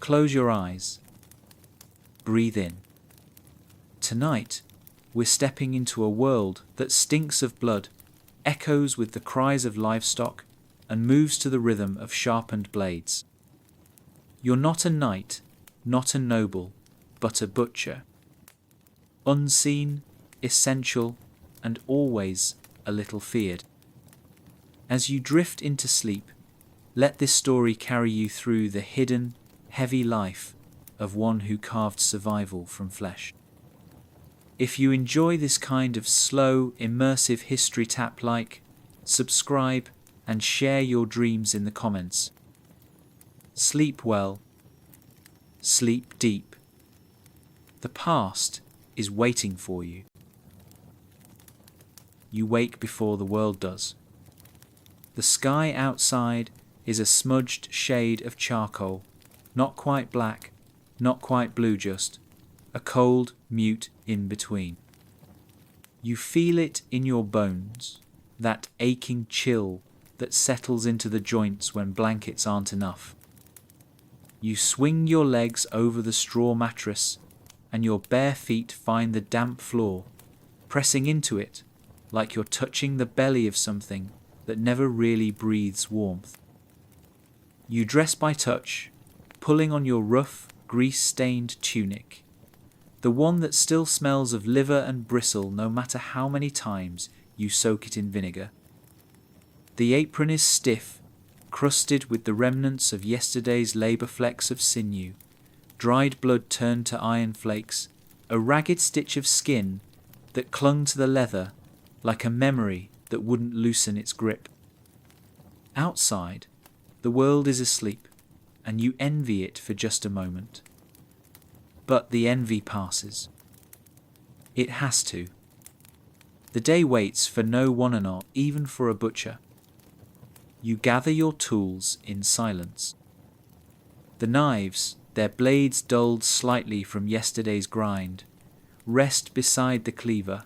Close your eyes. Breathe in. Tonight, we're stepping into a world that stinks of blood, echoes with the cries of livestock, and moves to the rhythm of sharpened blades. You're not a knight, not a noble, but a butcher. Unseen, essential, and always a little feared. As you drift into sleep, let this story carry you through the hidden, heavy life of one who carved survival from flesh. If you enjoy this kind of slow, immersive history tap-like, subscribe and share your dreams in the comments. Sleep well. Sleep deep. The past is waiting for you. You wake before the world does. The sky outside is a smudged shade of charcoal, not quite black, not quite blue just, a cold, mute in-between. You feel it in your bones, that aching chill that settles into the joints when blankets aren't enough. You swing your legs over the straw mattress, and your bare feet find the damp floor, pressing into it like you're touching the belly of something that never really breathes warmth. You dress by touch, pulling on your rough, grease-stained tunic, the one that still smells of liver and bristle no matter how many times you soak it in vinegar. The apron is stiff, crusted with the remnants of yesterday's labour flecks of sinew, dried blood turned to iron flakes, a ragged stitch of skin that clung to the leather like a memory that wouldn't loosen its grip. Outside, the world is asleep, and you envy it for just a moment. But the envy passes. It has to. The day waits for no one and all, even for a butcher. You gather your tools in silence. The knives, their blades dulled slightly from yesterday's grind, rest beside the cleaver,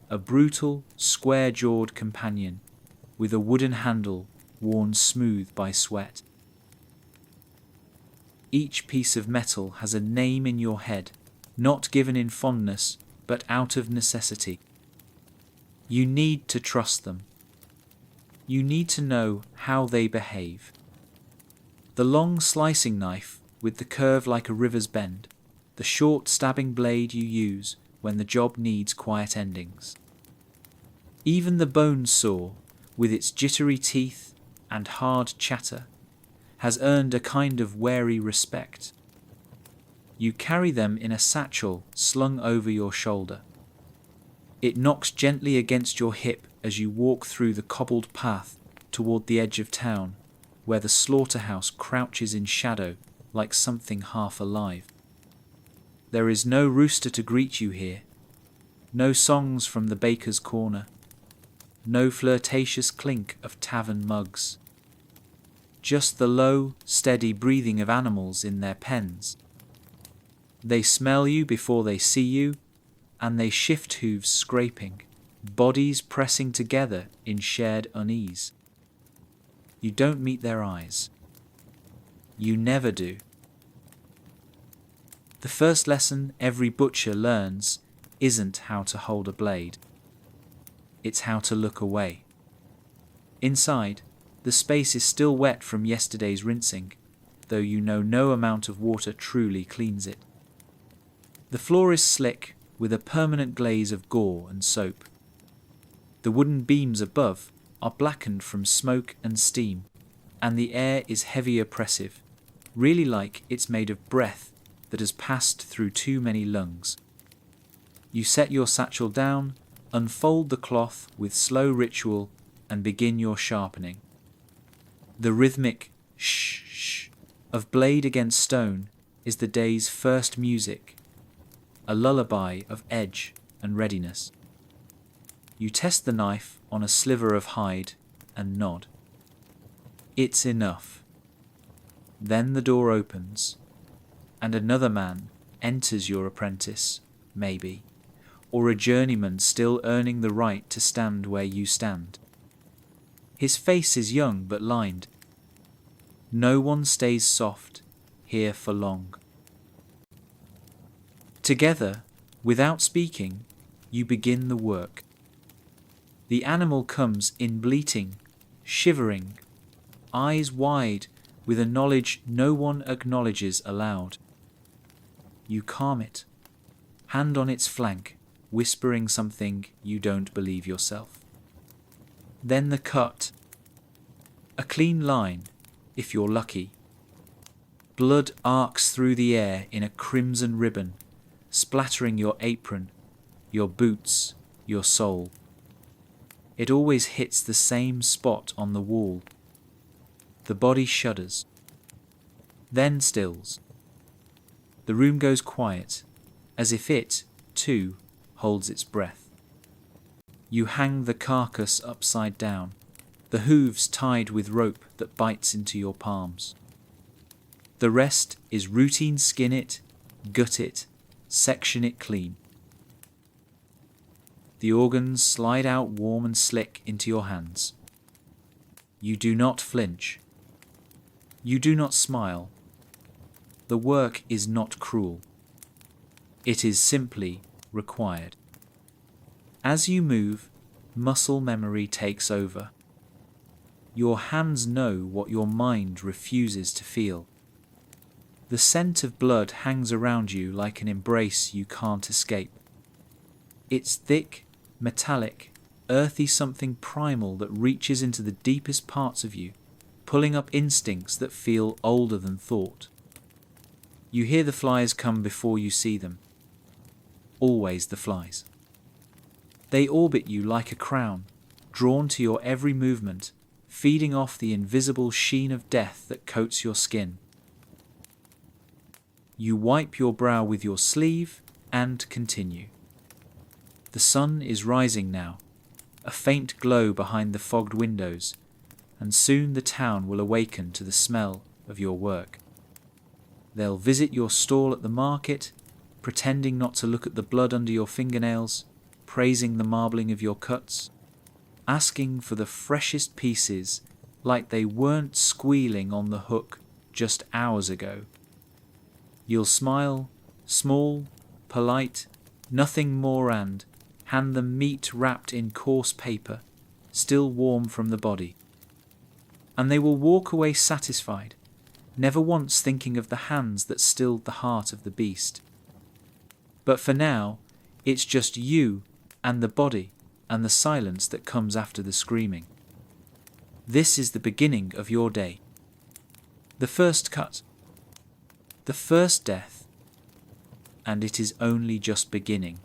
a brutal, square-jawed companion with a wooden handle worn smooth by sweat. Each piece of metal has a name in your head, not given in fondness, but out of necessity. You need to trust them. You need to know how they behave. The long slicing knife with the curve like a river's bend, the short stabbing blade you use when the job needs quiet endings. Even the bone saw, with its jittery teeth and hard chatter, has earned a kind of wary respect. You carry them in a satchel slung over your shoulder. It knocks gently against your hip as you walk through the cobbled path toward the edge of town, where the slaughterhouse crouches in shadow like something half alive. There is no rooster to greet you here, no songs from the baker's corner, no flirtatious clink of tavern mugs. Just the low, steady breathing of animals in their pens. They smell you before they see you, and they shift hooves scraping, bodies pressing together in shared unease. You don't meet their eyes. You never do. The first lesson every butcher learns isn't how to hold a blade. It's how to look away. Inside, the space is still wet from yesterday's rinsing, though you know no amount of water truly cleans it. The floor is slick, with a permanent glaze of gore and soap. The wooden beams above are blackened from smoke and steam, and the air is heavy oppressive, really like it's made of breath that has passed through too many lungs. You set your satchel down, unfold the cloth with slow ritual, and begin your sharpening. The rhythmic shh of blade against stone is the day's first music, a lullaby of edge and readiness. You test the knife on a sliver of hide and nod. It's enough. Then the door opens, and another man enters your apprentice, maybe, or a journeyman still earning the right to stand where you stand. His face is young but lined. No one stays soft, here for long. Together, without speaking, you begin the work. The animal comes in bleating, shivering, eyes wide with a knowledge no one acknowledges aloud. You calm it, hand on its flank, whispering something you don't believe yourself. Then the cut. A clean line, if you're lucky. Blood arcs through the air in a crimson ribbon, splattering your apron, your boots, your soul. It always hits the same spot on the wall. The body shudders, then stills. The room goes quiet, as if it, too, holds its breath. You hang the carcass upside down, the hooves tied with rope that bites into your palms. The rest is routine: skin it, gut it, section it clean. The organs slide out warm and slick into your hands. You do not flinch. You do not smile. The work is not cruel. It is simply required. As you move, muscle memory takes over. Your hands know what your mind refuses to feel. The scent of blood hangs around you like an embrace you can't escape. It's thick, metallic, earthy, something primal that reaches into the deepest parts of you, pulling up instincts that feel older than thought. You hear the flies come before you see them. Always the flies. They orbit you like a crown, drawn to your every movement, feeding off the invisible sheen of death that coats your skin. You wipe your brow with your sleeve and continue. The sun is rising now, a faint glow behind the fogged windows, and soon the town will awaken to the smell of your work. They'll visit your stall at the market, pretending not to look at the blood under your fingernails, praising the marbling of your cuts, asking for the freshest pieces like they weren't squealing on the hook just hours ago. You'll smile, small, polite, nothing more, and hand them meat wrapped in coarse paper, still warm from the body. And they will walk away satisfied, never once thinking of the hands that stilled the heart of the beast. But for now, it's just you and the body and the silence that comes after the screaming. This is the beginning of your day. The first cut. The first death. And it is only just beginning.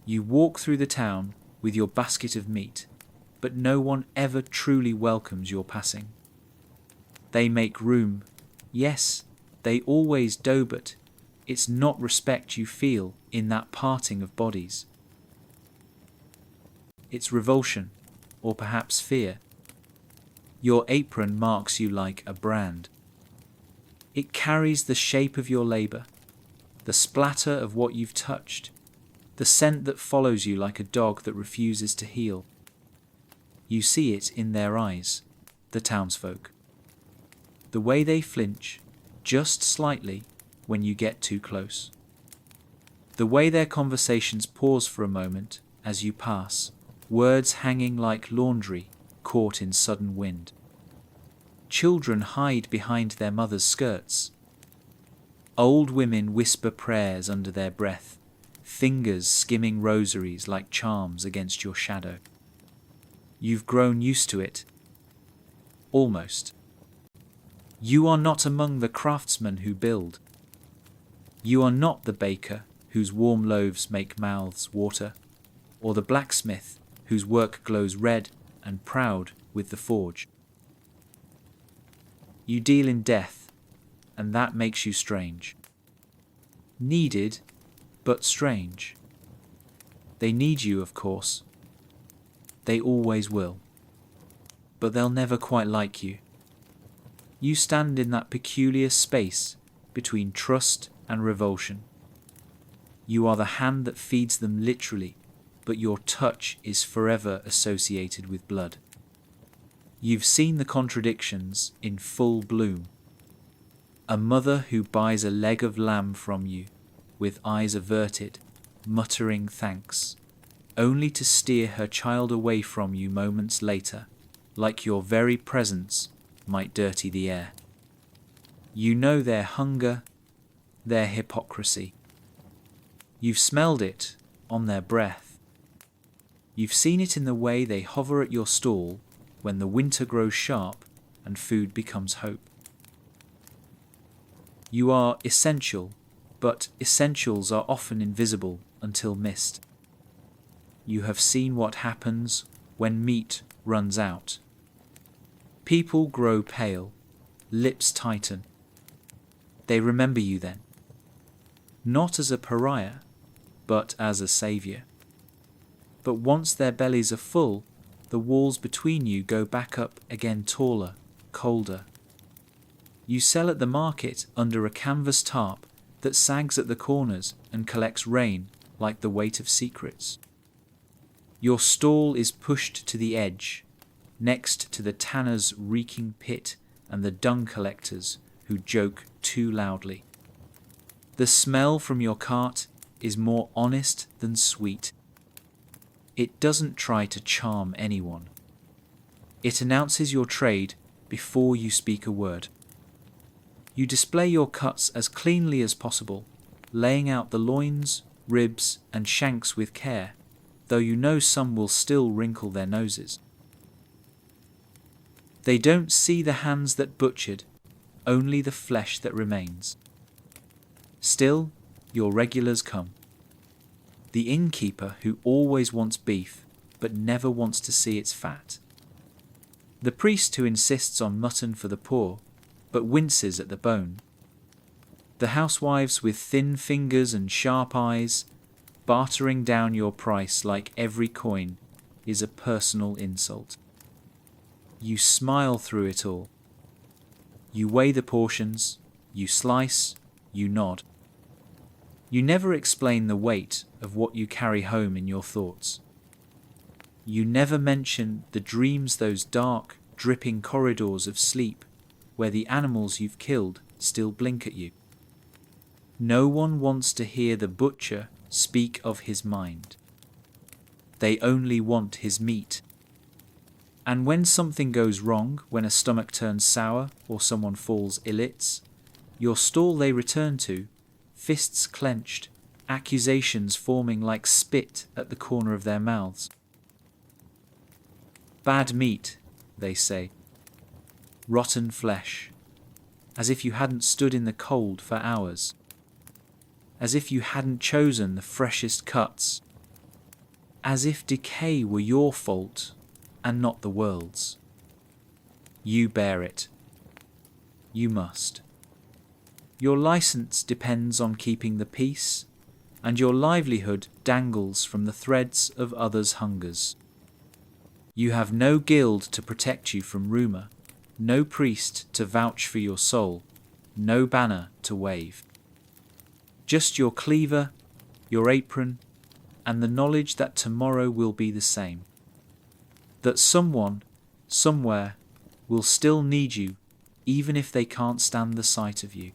You walk through the town with your basket of meat, but no one ever truly welcomes your passing. They make room. Yes, they always do, but it's not respect you feel in that parting of bodies. It's revulsion, or perhaps fear. Your apron marks you like a brand. It carries the shape of your labour, the splatter of what you've touched, the scent that follows you like a dog that refuses to heel. You see it in their eyes, the townsfolk. The way they flinch, just slightly, when you get too close. The way their conversations pause for a moment as you pass, words hanging like laundry caught in sudden wind. Children hide behind their mothers' skirts. Old women whisper prayers under their breath, fingers skimming rosaries like charms against your shadow. You've grown used to it. Almost. You are not among the craftsmen who build. You are not the baker whose warm loaves make mouths water, or the blacksmith whose work glows red and proud with the forge. You deal in death, and that makes you strange. Needed, but strange. They need you, of course. They always will. But they'll never quite like you. You stand in that peculiar space between trust and revulsion. You are the hand that feeds them literally, but your touch is forever associated with blood. You've seen the contradictions in full bloom. A mother who buys a leg of lamb from you, with eyes averted, muttering thanks, only to steer her child away from you moments later, like your very presence might dirty the air. You know their hunger, their hypocrisy. You've smelled it on their breath. You've seen it in the way they hover at your stall when the winter grows sharp and food becomes hope. You are essential, but essentials are often invisible until missed. You have seen what happens when meat runs out. People grow pale, lips tighten. They remember you then, not as a pariah, but as a saviour. But once their bellies are full, the walls between you go back up again taller, colder. You sell at the market under a canvas tarp that sags at the corners and collects rain like the weight of secrets. Your stall is pushed to the edge, next to the tanner's reeking pit and the dung collectors who joke too loudly. The smell from your cart is more honest than sweet. It doesn't try to charm anyone. It announces your trade before you speak a word. You display your cuts as cleanly as possible, laying out the loins, ribs, and shanks with care, though you know some will still wrinkle their noses. They don't see the hands that butchered, only the flesh that remains. Still, your regulars come. The innkeeper who always wants beef, but never wants to see its fat. The priest who insists on mutton for the poor, but winces at the bone. The housewives with thin fingers and sharp eyes, bartering down your price like every coin is a personal insult. You smile through it all. You weigh the portions, you slice, you nod. You never explain the weight of what you carry home in your thoughts. You never mention the dreams, those dark, dripping corridors of sleep where the animals you've killed still blink at you. No one wants to hear the butcher speak of his mind. They only want his meat. And when something goes wrong, when a stomach turns sour or someone falls ill-its, your stall they return to, fists clenched, accusations forming like spit at the corner of their mouths. Bad meat, they say. Rotten flesh, as if you hadn't stood in the cold for hours, as if you hadn't chosen the freshest cuts, as if decay were your fault and not the world's. You bear it. You must. Your license depends on keeping the peace, and your livelihood dangles from the threads of others' hungers. You have no guild to protect you from rumour, no priest to vouch for your soul, no banner to wave. Just your cleaver, your apron, and the knowledge that tomorrow will be the same. That someone, somewhere, will still need you, even if they can't stand the sight of you.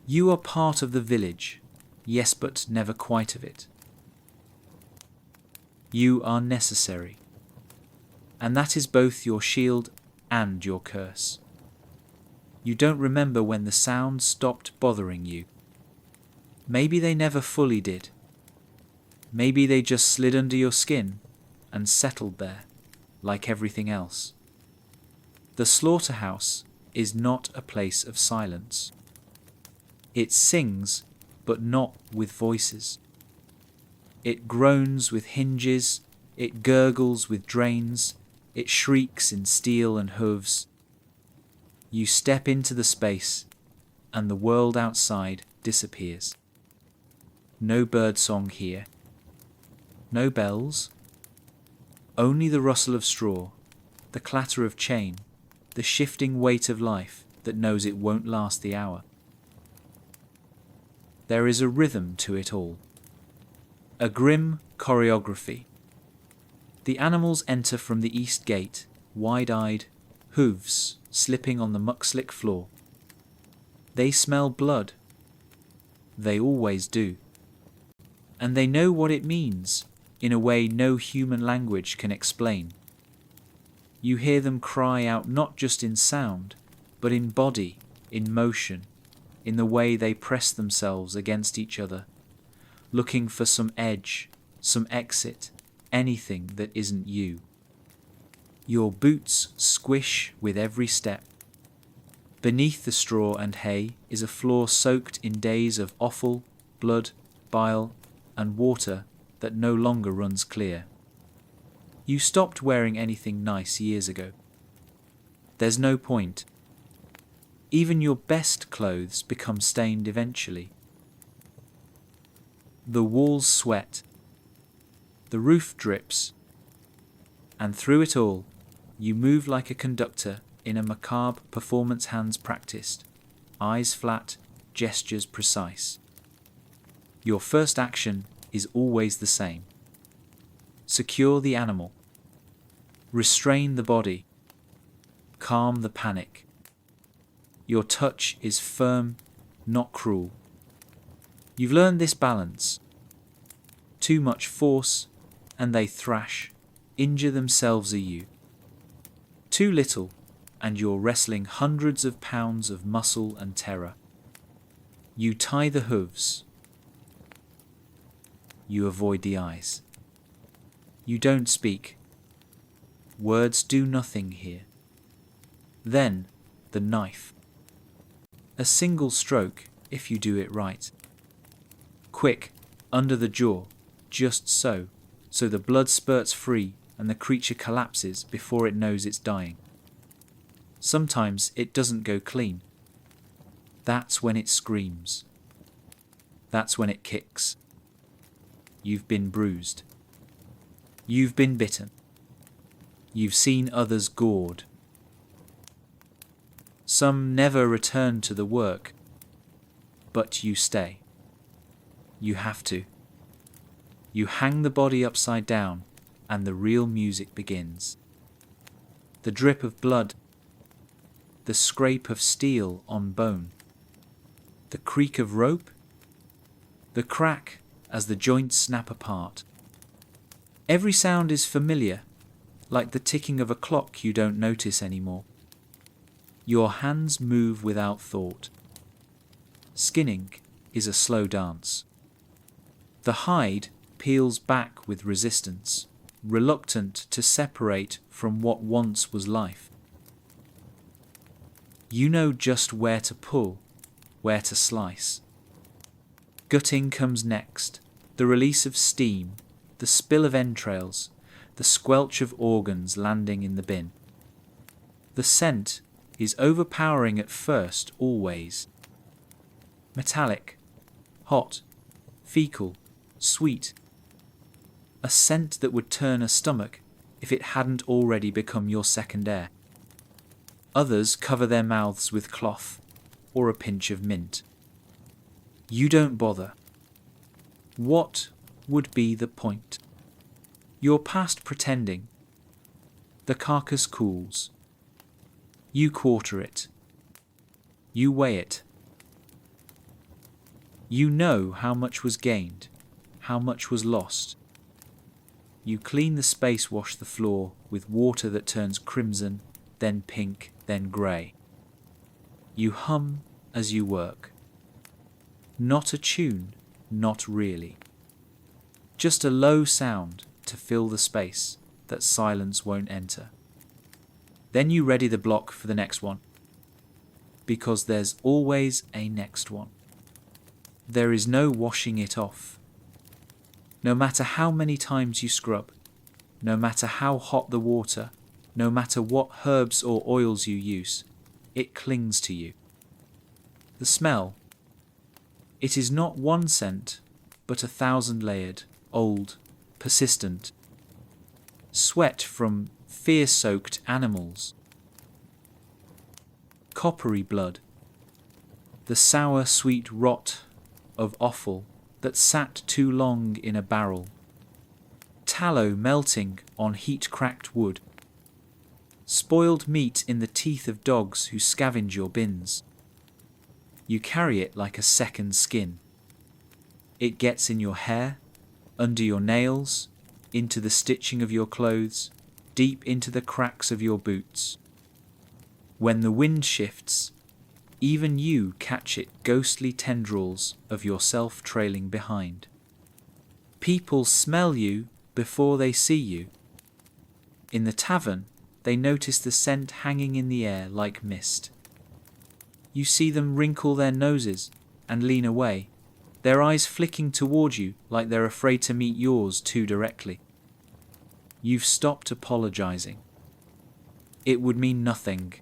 You are part of the village, yes, but never quite of it. You are necessary, and that is both your shield and your curse. You don't remember when the sound stopped bothering you. Maybe they never fully did. Maybe they just slid under your skin and settled there, like everything else. The slaughterhouse is not a place of silence. It sings, but not with voices. It groans with hinges, it gurgles with drains, it shrieks in steel and hooves. You step into the space, and the world outside disappears. No birdsong here. No bells. Only the rustle of straw, the clatter of chain, the shifting weight of life that knows it won't last the hour. There is a rhythm to it all. A grim choreography. The animals enter from the east gate, wide-eyed, hooves slipping on the muck-slick floor. They smell blood. They always do. And they know what it means in a way no human language can explain. You hear them cry out not just in sound, but in body, in motion, in the way they press themselves against each other, looking for some edge, some exit, anything that isn't you. Your boots squish with every step. Beneath the straw and hay is a floor soaked in days of offal, blood, bile, and water that no longer runs clear. You stopped wearing anything nice years ago. There's no point. Even your best clothes become stained eventually. The walls sweat. The roof drips. And through it all, you move like a conductor in a macabre performance hands practiced, eyes flat, gestures precise. Your first action is always the same. Secure the animal. Restrain the body. Calm the panic. Your touch is firm, not cruel. You've learned this balance. Too much force, and they thrash, injure themselves a you. Too little, and you're wrestling hundreds of pounds of muscle and terror. You tie the hooves. You avoid the eyes. You don't speak. Words do nothing here. Then, the knife. A single stroke, if you do it right. Quick, under the jaw, just so the blood spurts free and the creature collapses before it knows it's dying. Sometimes it doesn't go clean. That's when it screams. That's when it kicks. You've been bruised. You've been bitten. You've seen others gored. Some never return to the work, but you stay. You have to. You hang the body upside down, and the real music begins. The drip of blood, the scrape of steel on bone, the creak of rope, the crack as the joints snap apart. Every sound is familiar, like the ticking of a clock you don't notice anymore. Your hands move without thought. Skinning is a slow dance. The hide peels back with resistance, reluctant to separate from what once was life. You know just where to pull, where to slice. Gutting comes next, the release of steam, the spill of entrails, the squelch of organs landing in the bin. The scent is overpowering at first, always. Metallic, hot, fecal, sweet. A scent that would turn a stomach if it hadn't already become your second air. Others cover their mouths with cloth or a pinch of mint. You don't bother. What would be the point? You're past pretending. The carcass cools. You quarter it. You weigh it. You know how much was gained, how much was lost. You clean the space, wash the floor with water that turns crimson, then pink, then grey. You hum as you work. Not a tune, not really. Just a low sound to fill the space that silence won't enter. Then you ready the block for the next one, because there's always a next one. There is no washing it off. No matter how many times you scrub, no matter how hot the water, no matter what herbs or oils you use, it clings to you. The smell, it is not one scent, but 1,000-layered, old, persistent. Sweat from fear-soaked animals. Coppery blood. The sour, sweet rot of offal that sat too long in a barrel. Tallow melting on heat-cracked wood. Spoiled meat in the teeth of dogs who scavenge your bins. You carry it like a second skin. It gets in your hair, under your nails, into the stitching of your clothes, deep into the cracks of your boots. When the wind shifts, even you catch it, ghostly tendrils of yourself trailing behind. People smell you before they see you. In the tavern, they notice the scent hanging in the air like mist. You see them wrinkle their noses and lean away, their eyes flicking toward you like they're afraid to meet yours too directly. You've stopped apologizing. It would mean nothing.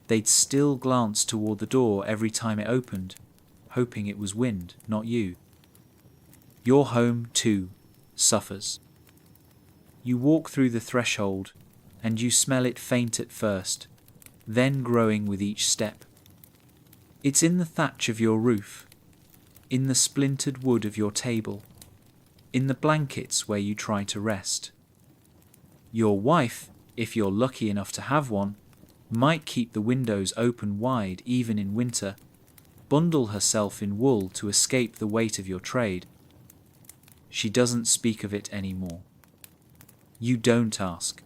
They'd still glance toward the door every time it opened, hoping it was wind, not you. Your home, too, suffers. You walk through the threshold, and you smell it faint at first, then growing with each step. It's in the thatch of your roof, in the splintered wood of your table, in the blankets where you try to rest. Your wife, if you're lucky enough to have one, might keep the windows open wide even in winter, bundle herself in wool to escape the weight of your trade. She doesn't speak of it anymore. You don't ask.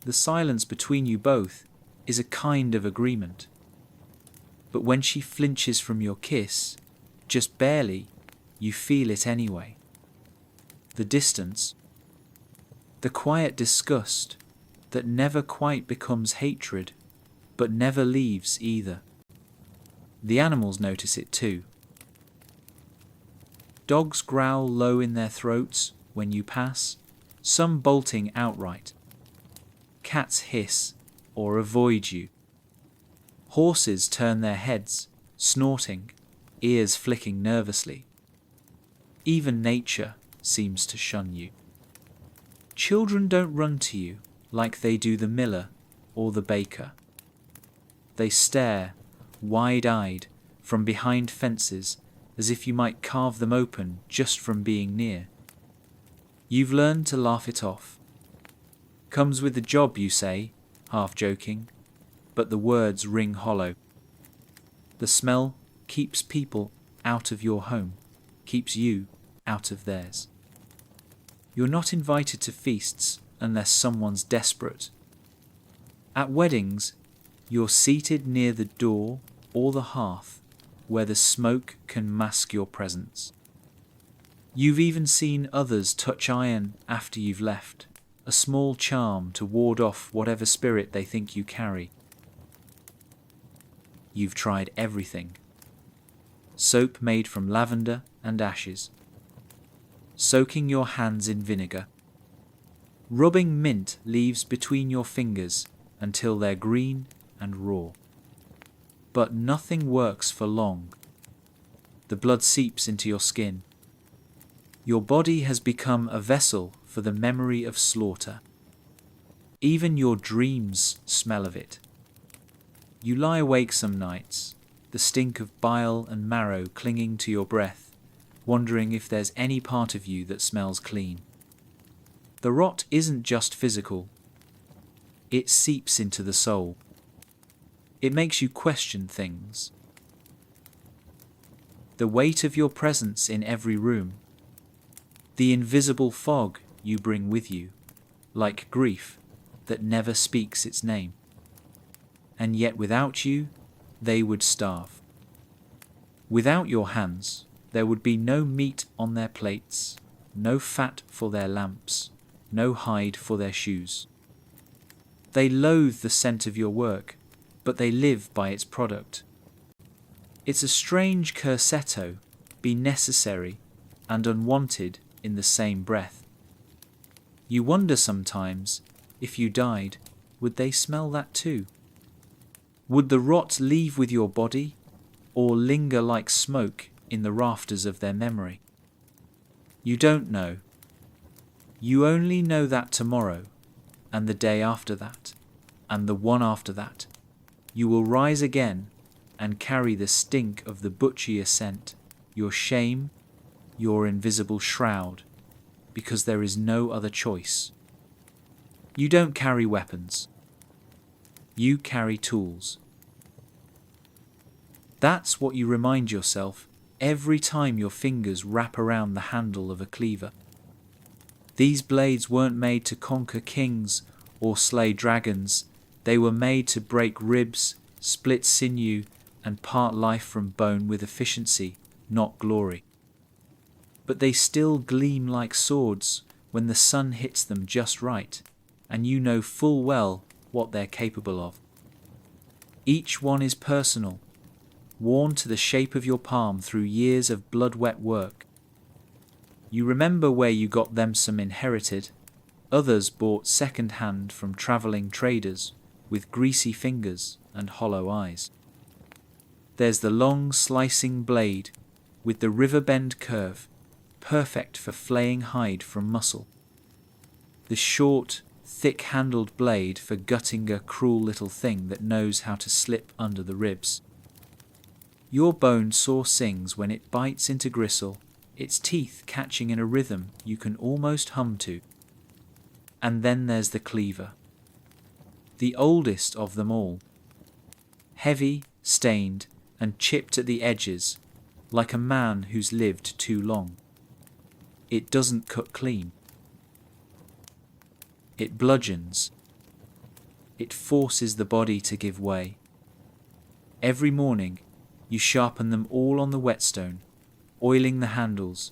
The silence between you both is a kind of agreement. But when she flinches from your kiss, just barely, you feel it anyway. The distance, the quiet disgust that never quite becomes hatred, but never leaves either. The animals notice it too. Dogs growl low in their throats when you pass, some bolting outright. Cats hiss or avoid you. Horses turn their heads, snorting, ears flicking nervously. Even nature seems to shun you. Children don't run to you like they do the miller or the baker. They stare, wide-eyed, from behind fences as if you might carve them open just from being near. You've learned to laugh it off. Comes with the job, you say, half joking, but the words ring hollow. The smell keeps people out of your home, keeps you out of theirs. You're not invited to feasts unless someone's desperate. At weddings, you're seated near the door or the hearth where the smoke can mask your presence. You've even seen others touch iron after you've left, a small charm to ward off whatever spirit they think you carry. You've tried everything. Soap made from lavender and ashes. Soaking your hands in vinegar. Rubbing mint leaves between your fingers until they're green and raw. But nothing works for long. The blood seeps into your skin. Your body has become a vessel for the memory of slaughter. Even your dreams smell of it. You lie awake some nights, the stink of bile and marrow clinging to your breath, wondering if there's any part of you that smells clean. The rot isn't just physical. It seeps into the soul. It makes you question things. The weight of your presence in every room. The invisible fog you bring with you, like grief that never speaks its name. And yet without you, they would starve. Without your hands, there would be no meat on their plates, no fat for their lamps, no hide for their shoes. They loathe the scent of your work, but they live by its product. It's a strange cursetto, be necessary and unwanted in the same breath. You wonder sometimes, if you died, would they smell that too? Would the rot leave with your body, or linger like smoke in the rafters of their memory? You don't know. You only know that tomorrow, and the day after that, and the one after that, you will rise again and carry the stink of the butchier scent, your shame, your invisible shroud, because there is no other choice. You don't carry weapons. You carry tools. That's what you remind yourself every time your fingers wrap around the handle of a cleaver. These blades weren't made to conquer kings or slay dragons. They were made to break ribs, split sinew, and part life from bone with efficiency, not glory. But they still gleam like swords when the sun hits them just right, and you know full well what they're capable of. Each one is personal, worn to the shape of your palm through years of blood-wet work. You remember where you got them, some inherited, others bought second-hand from travelling traders with greasy fingers and hollow eyes. There's the long slicing blade with the river-bend curve, perfect for flaying hide from muscle. The short, thick-handled blade for gutting a cruel little thing that knows how to slip under the ribs. Your bone saw sings when it bites into gristle, its teeth catching in a rhythm you can almost hum to. And then there's the cleaver, the oldest of them all. Heavy, stained, and chipped at the edges, like a man who's lived too long. It doesn't cut clean. It bludgeons. It forces the body to give way. Every morning, you sharpen them all on the whetstone, oiling the handles,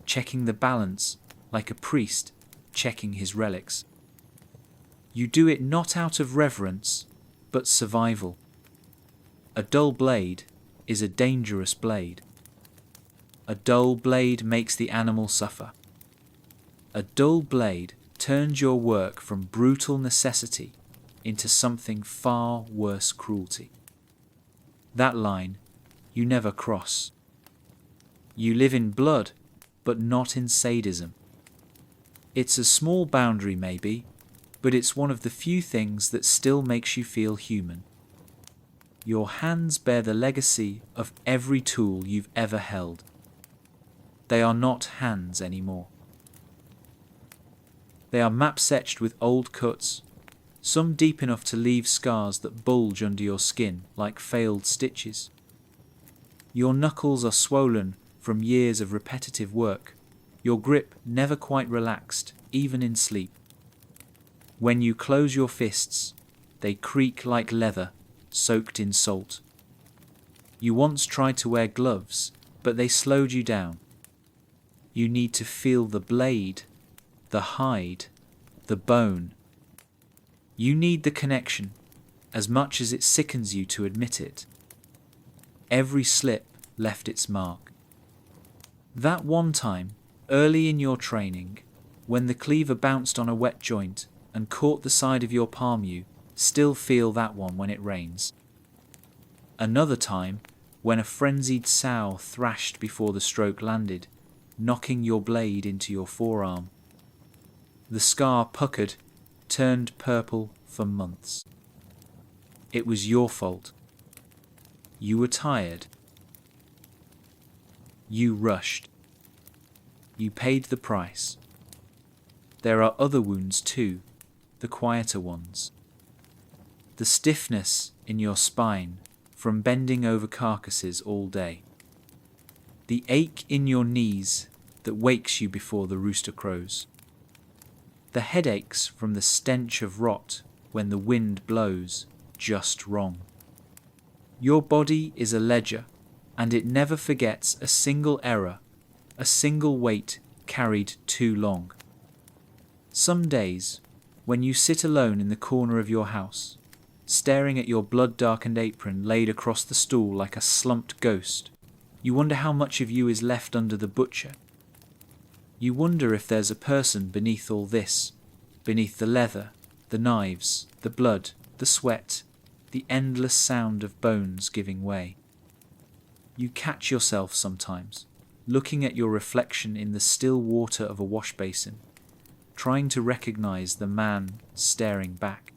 checking the balance like a priest checking his relics. You do it not out of reverence, but survival. A dull blade is a dangerous blade. A dull blade makes the animal suffer. A dull blade turns your work from brutal necessity into something far worse cruelty. That line you never cross. You live in blood, but not in sadism. It's a small boundary maybe, but it's one of the few things that still makes you feel human. Your hands bear the legacy of every tool you've ever held. They are not hands anymore. They are map-setched with old cuts, some deep enough to leave scars that bulge under your skin like failed stitches. Your knuckles are swollen from years of repetitive work, your grip never quite relaxed, even in sleep. When you close your fists, they creak like leather, soaked in salt. You once tried to wear gloves, but they slowed you down. You need to feel the blade, the hide, the bone. You need the connection, as much as it sickens you to admit it. Every slip left its mark. That one time, early in your training, when the cleaver bounced on a wet joint and caught the side of your palm, you still feel that one when it rains. Another time, when a frenzied sow thrashed before the stroke landed, knocking your blade into your forearm. The scar puckered, turned purple for months. It was your fault. You were tired. You rushed. You paid the price. There are other wounds too, the quieter ones. The stiffness in your spine from bending over carcasses all day. The ache in your knees that wakes you before the rooster crows. The headaches from the stench of rot when the wind blows just wrong. Your body is a ledger, and it never forgets a single error, a single weight carried too long. Some days, when you sit alone in the corner of your house, staring at your blood-darkened apron laid across the stool like a slumped ghost, you wonder how much of you is left under the butcher. You wonder if there's a person beneath all this, beneath the leather, the knives, the blood, the sweat, the endless sound of bones giving way. You catch yourself sometimes, looking at your reflection in the still water of a wash basin, trying to recognize the man staring back.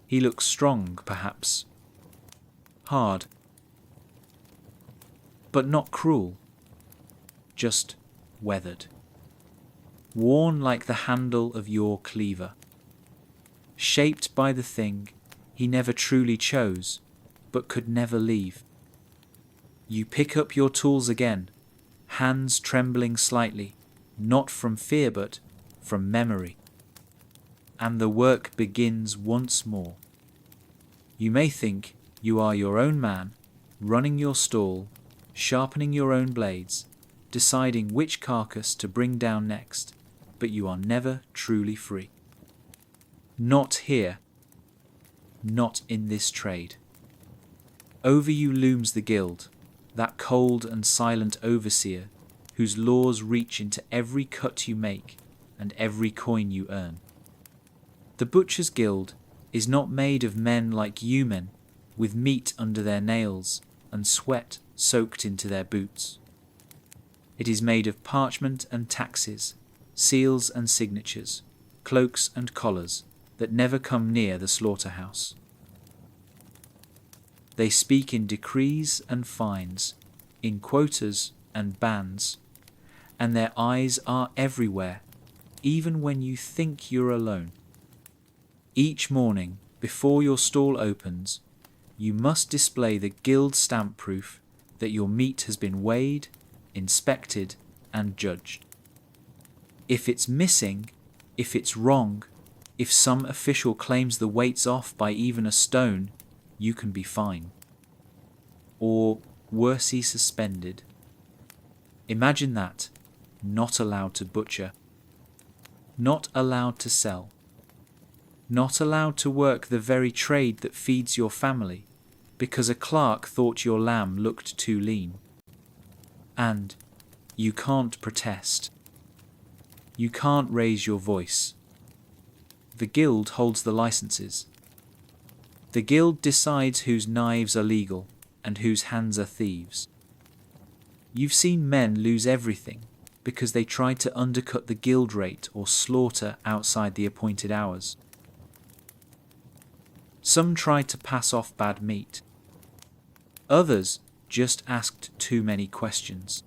He looks strong, perhaps, hard, but not cruel, just weathered, worn like the handle of your cleaver, shaped by the thing he never truly chose, but could never leave. You pick up your tools again, hands trembling slightly, not from fear but from memory. And the work begins once more. You may think you are your own man, running your stall, sharpening your own blades, deciding which carcass to bring down next, but you are never truly free. Not here. Not in this trade. Over you looms the guild, that cold and silent overseer whose laws reach into every cut you make and every coin you earn. The Butcher's Guild is not made of men like you men, with meat under their nails and sweat soaked into their boots. It is made of parchment and taxes, seals and signatures, cloaks and collars that never come near the slaughterhouse. They speak in decrees and fines, in quotas and bans, and their eyes are everywhere, even when you think you're alone. Each morning, before your stall opens, you must display the guild stamp proof that your meat has been weighed, inspected, and judged. If it's missing, if it's wrong, if some official claims the weight's off by even a stone, you can be fined. Or, worsey, suspended. Imagine that, not allowed to butcher. Not allowed to sell. Not allowed to work the very trade that feeds your family, because a clerk thought your lamb looked too lean. And you can't protest. You can't raise your voice. The guild holds the licenses. The guild decides whose knives are legal and whose hands are thieves. You've seen men lose everything because they tried to undercut the guild rate or slaughter outside the appointed hours. Some tried to pass off bad meat. Others just asked too many questions.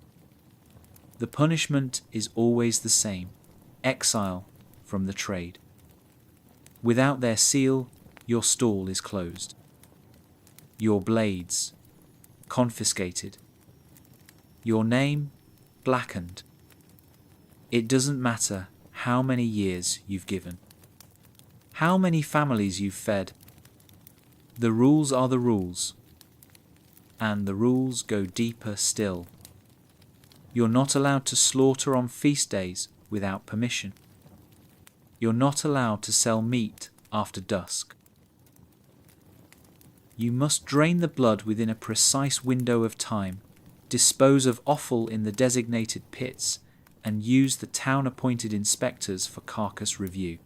The punishment is always the same: exile from the trade. Without their seal, your stall is closed. Your blades confiscated. Your name blackened. It doesn't matter how many years you've given, how many families you've fed. The rules are the rules, and the rules go deeper still. You're not allowed to slaughter on feast days without permission. You're not allowed to sell meat after dusk. You must drain the blood within a precise window of time, dispose of offal in the designated pits, and use the town-appointed inspectors for carcass review.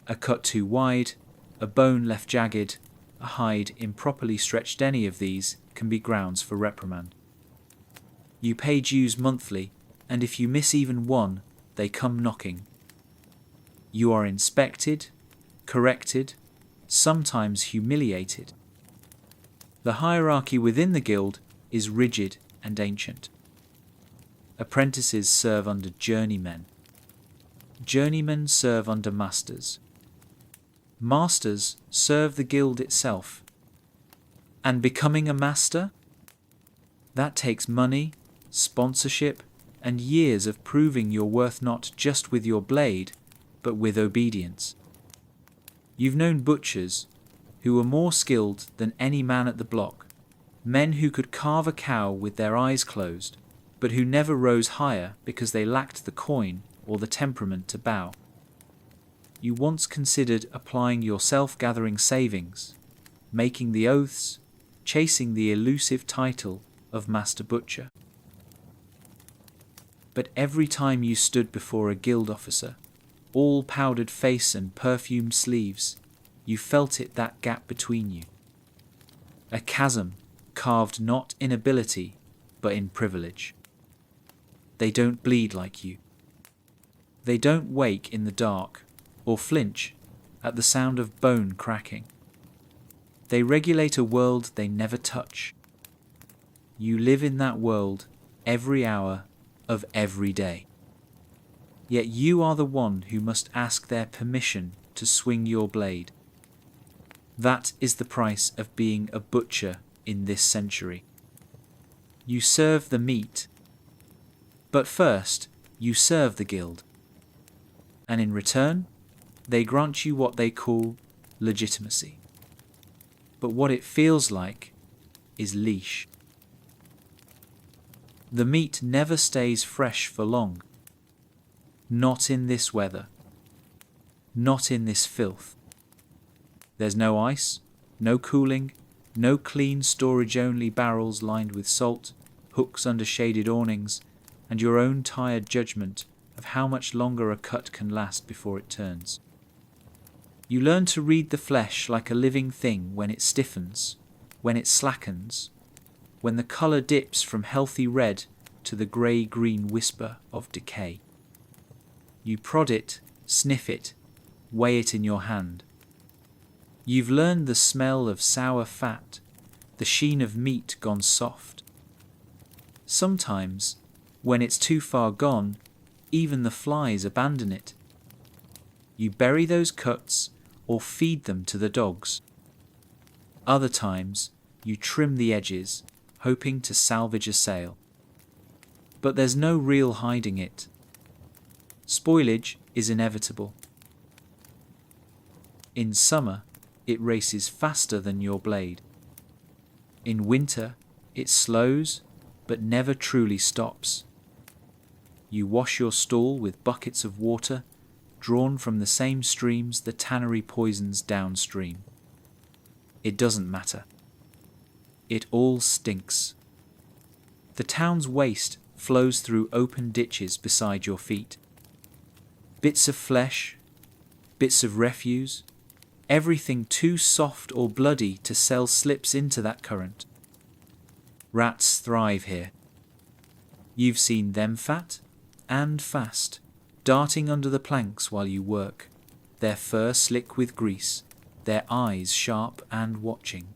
A cut too wide, a bone left jagged, a hide improperly stretched, any of these can be grounds for reprimand. You pay dues monthly, and if you miss even one, they come knocking. You are inspected, corrected, sometimes humiliated. The hierarchy within the guild is rigid and ancient. Apprentices serve under journeymen. Journeymen serve under masters. Masters serve the guild itself. And becoming a master? That takes money, sponsorship, and years of proving your worth not just with your blade, but with obedience. You've known butchers who were more skilled than any man at the block, men who could carve a cow with their eyes closed, but who never rose higher because they lacked the coin or the temperament to bow. You once considered applying your self-gathering savings, making the oaths, chasing the elusive title of Master Butcher. But every time you stood before a guild officer, all powdered face and perfumed sleeves, you felt it, that gap between you. A chasm carved not in ability, but in privilege. They don't bleed like you. They don't wake in the dark or flinch at the sound of bone cracking. They regulate a world they never touch. You live in that world every hour of every day. Yet you are the one who must ask their permission to swing your blade. That is the price of being a butcher in this century. You serve the meat. But first, you serve the guild. And in return, they grant you what they call legitimacy. But what it feels like is leash. The meat never stays fresh for long. Not in this weather. Not in this filth. There's no ice, no cooling, no clean storage-only barrels lined with salt, hooks under shaded awnings, and your own tired judgment of how much longer a cut can last before it turns. You learn to read the flesh like a living thing when it stiffens, when it slackens, when the colour dips from healthy red to the grey-green whisper of decay. You prod it, sniff it, weigh it in your hand. You've learned the smell of sour fat, the sheen of meat gone soft. Sometimes, when it's too far gone, even the flies abandon it. You bury those cuts or feed them to the dogs. Other times, you trim the edges, hoping to salvage a sale. But there's no real hiding it. Spoilage is inevitable. In summer, it races faster than your blade. In winter, it slows, but never truly stops. You wash your stall with buckets of water, drawn from the same streams the tannery poisons downstream. It doesn't matter. It all stinks. The town's waste flows through open ditches beside your feet. Bits of flesh, bits of refuse, everything too soft or bloody to sell slips into that current. Rats thrive here. You've seen them fat and fast, darting under the planks while you work, their fur slick with grease, their eyes sharp and watching.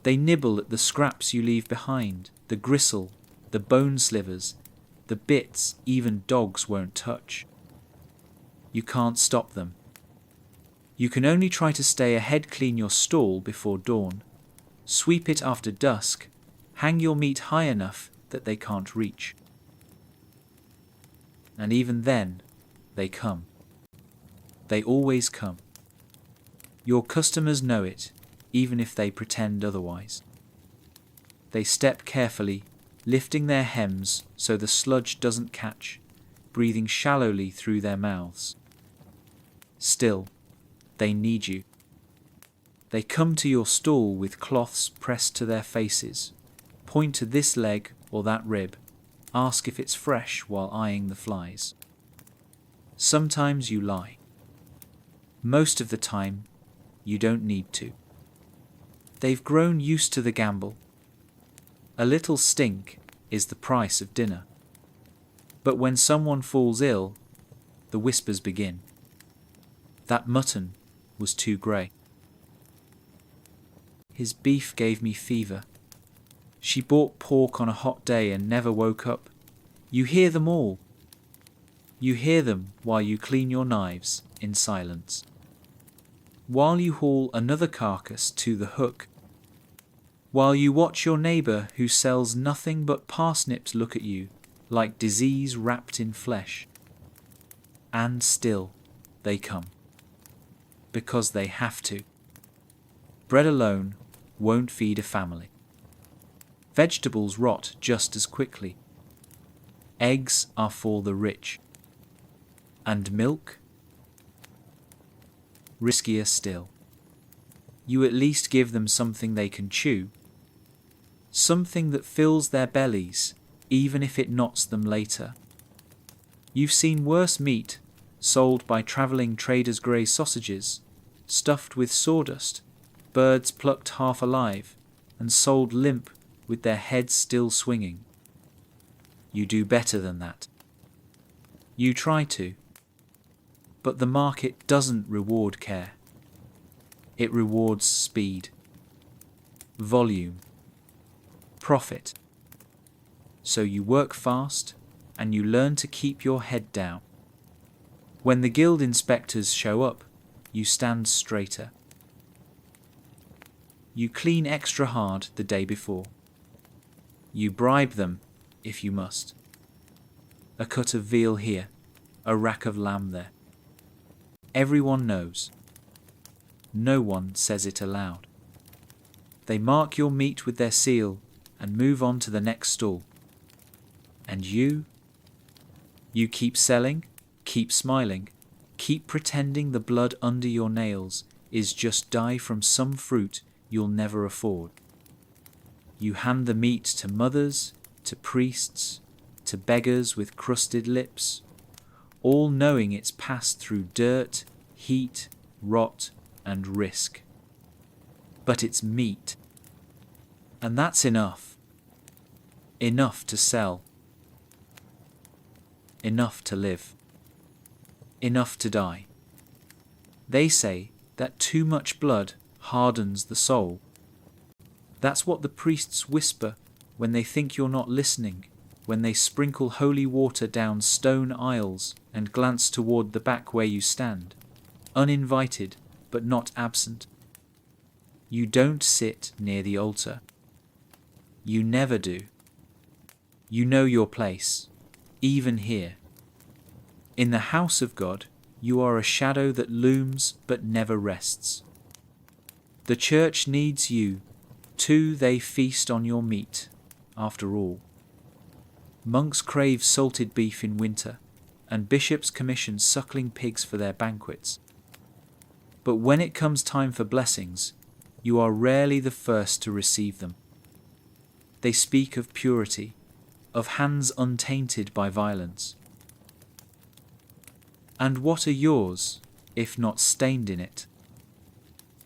They nibble at the scraps you leave behind, the gristle, the bone slivers, the bits even dogs won't touch. You can't stop them. You can only try to stay ahead, clean your stall before dawn, sweep it after dusk, hang your meat high enough that they can't reach. And even then, they come. They always come. Your customers know it, even if they pretend otherwise. They step carefully, lifting their hems so the sludge doesn't catch, breathing shallowly through their mouths. Still, they need you. They come to your stall with cloths pressed to their faces, point to this leg or that rib, ask if it's fresh while eyeing the flies. Sometimes you lie. Most of the time, you don't need to. They've grown used to the gamble. A little stink is the price of dinner. But when someone falls ill, the whispers begin. That mutton was too grey. His beef gave me fever. She bought pork on a hot day and never woke up. You hear them all. You hear them while you clean your knives in silence. While you haul another carcass to the hook. While you watch your neighbour who sells nothing but parsnips look at you like disease wrapped in flesh. And still they come. Because they have to. Bread alone won't feed a family. Vegetables rot just as quickly. Eggs are for the rich. And milk? Riskier still. You at least give them something they can chew. Something that fills their bellies, even if it knots them later. You've seen worse meat sold by travelling traders' grey sausages, stuffed with sawdust, birds plucked half alive, and sold limp with their heads still swinging. You do better than that. You try to. But the market doesn't reward care. It rewards speed, volume, profit. So you work fast and you learn to keep your head down. When the guild inspectors show up, you stand straighter. You clean extra hard the day before. You bribe them, if you must. A cut of veal here, a rack of lamb there. Everyone knows. No one says it aloud. They mark your meat with their seal and move on to the next stall. And you keep selling, keep smiling, keep pretending the blood under your nails is just dye from some fruit you'll never afford. You hand the meat to mothers, to priests, to beggars with crusted lips, all knowing it's passed through dirt, heat, rot, and risk. But it's meat. And that's enough. Enough to sell. Enough to live. Enough to die. They say that too much blood hardens the soul. That's what the priests whisper when they think you're not listening, when they sprinkle holy water down stone aisles and glance toward the back where you stand, uninvited but not absent. You don't sit near the altar. You never do. You know your place, even here. In the house of God, you are a shadow that looms but never rests. The church needs you, too. They feast on your meat, after all. Monks crave salted beef in winter, and bishops commission suckling pigs for their banquets. But when it comes time for blessings, you are rarely the first to receive them. They speak of purity, of hands untainted by violence. And what are yours, if not stained in it?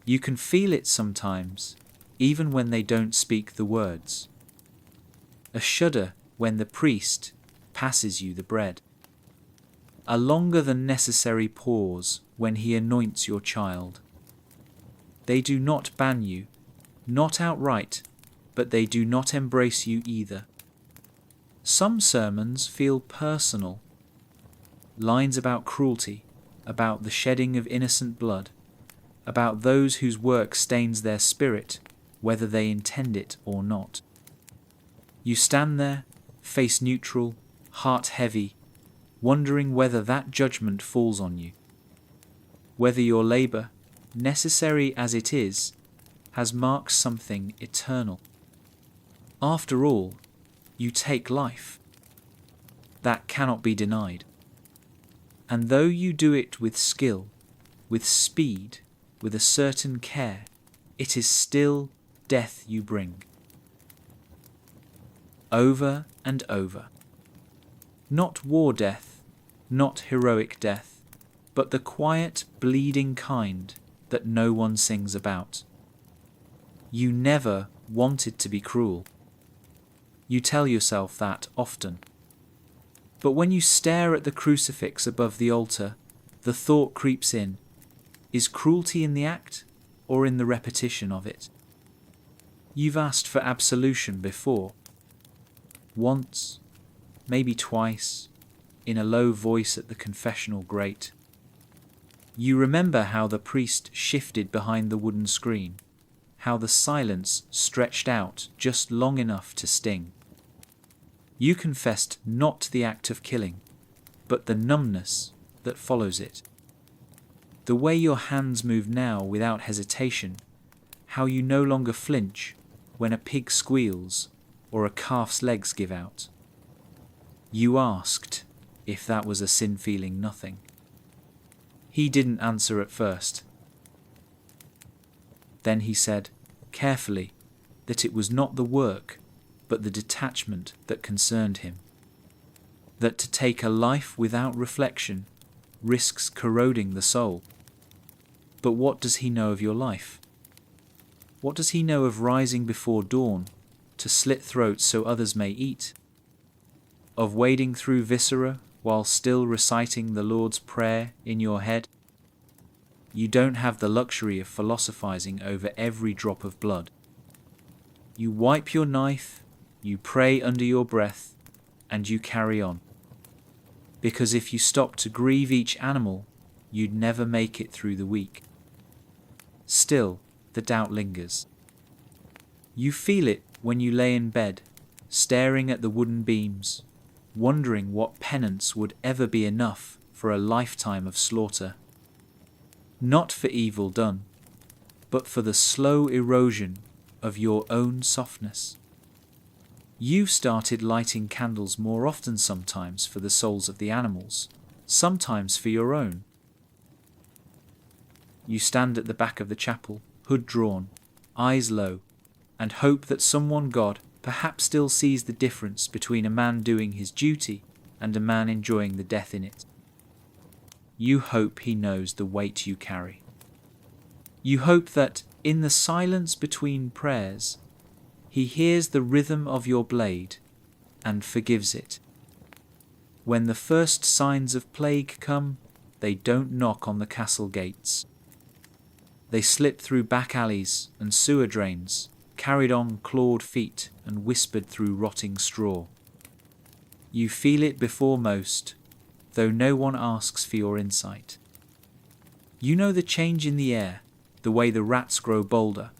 You can feel it sometimes, even when they don't speak the words. A shudder when the priest passes you the bread. A longer than necessary pause when he anoints your child. They do not ban you, not outright, but they do not embrace you either. Some sermons feel personal. Lines about cruelty, about the shedding of innocent blood, about those whose work stains their spirit, whether they intend it or not. You stand there, face neutral, heart heavy, wondering whether that judgment falls on you. Whether your labour, necessary as it is, has marked something eternal. After all, you take life. That cannot be denied. And though you do it with skill, with speed, with a certain care, it is still death you bring. Over and over. Not war death, not heroic death, but the quiet, bleeding kind that no one sings about. You never wanted to be cruel. You tell yourself that often. But when you stare at the crucifix above the altar, the thought creeps in, is cruelty in the act or in the repetition of it? You've asked for absolution before. Once, maybe twice, in a low voice at the confessional grate. You remember how the priest shifted behind the wooden screen, how the silence stretched out just long enough to sting. You confessed not the act of killing, but the numbness that follows it. The way your hands move now without hesitation, how you no longer flinch when a pig squeals or a calf's legs give out. You asked if that was a sin feeling nothing. He didn't answer at first. Then he said, carefully, that it was not the work, but the detachment that concerned him. That to take a life without reflection risks corroding the soul. But what does he know of your life? What does he know of rising before dawn to slit throats so others may eat? Of wading through viscera while still reciting the Lord's Prayer in your head? You don't have the luxury of philosophizing over every drop of blood. You wipe your knife, you pray under your breath, and you carry on. Because if you stopped to grieve each animal, you'd never make it through the week. Still, the doubt lingers. You feel it when you lay in bed, staring at the wooden beams, wondering what penance would ever be enough for a lifetime of slaughter. Not for evil done, but for the slow erosion of your own softness. You've started lighting candles more often sometimes for the souls of the animals, sometimes for your own. You stand at the back of the chapel, hood drawn, eyes low, and hope that someone God perhaps still sees the difference between a man doing his duty and a man enjoying the death in it. You hope he knows the weight you carry. You hope that, in the silence between prayers, he hears the rhythm of your blade and forgives it. When the first signs of plague come, they don't knock on the castle gates. They slip through back alleys and sewer drains, carried on clawed feet and whispered through rotting straw. You feel it before most, though no one asks for your insight. You know the change in the air, the way the rats grow bolder,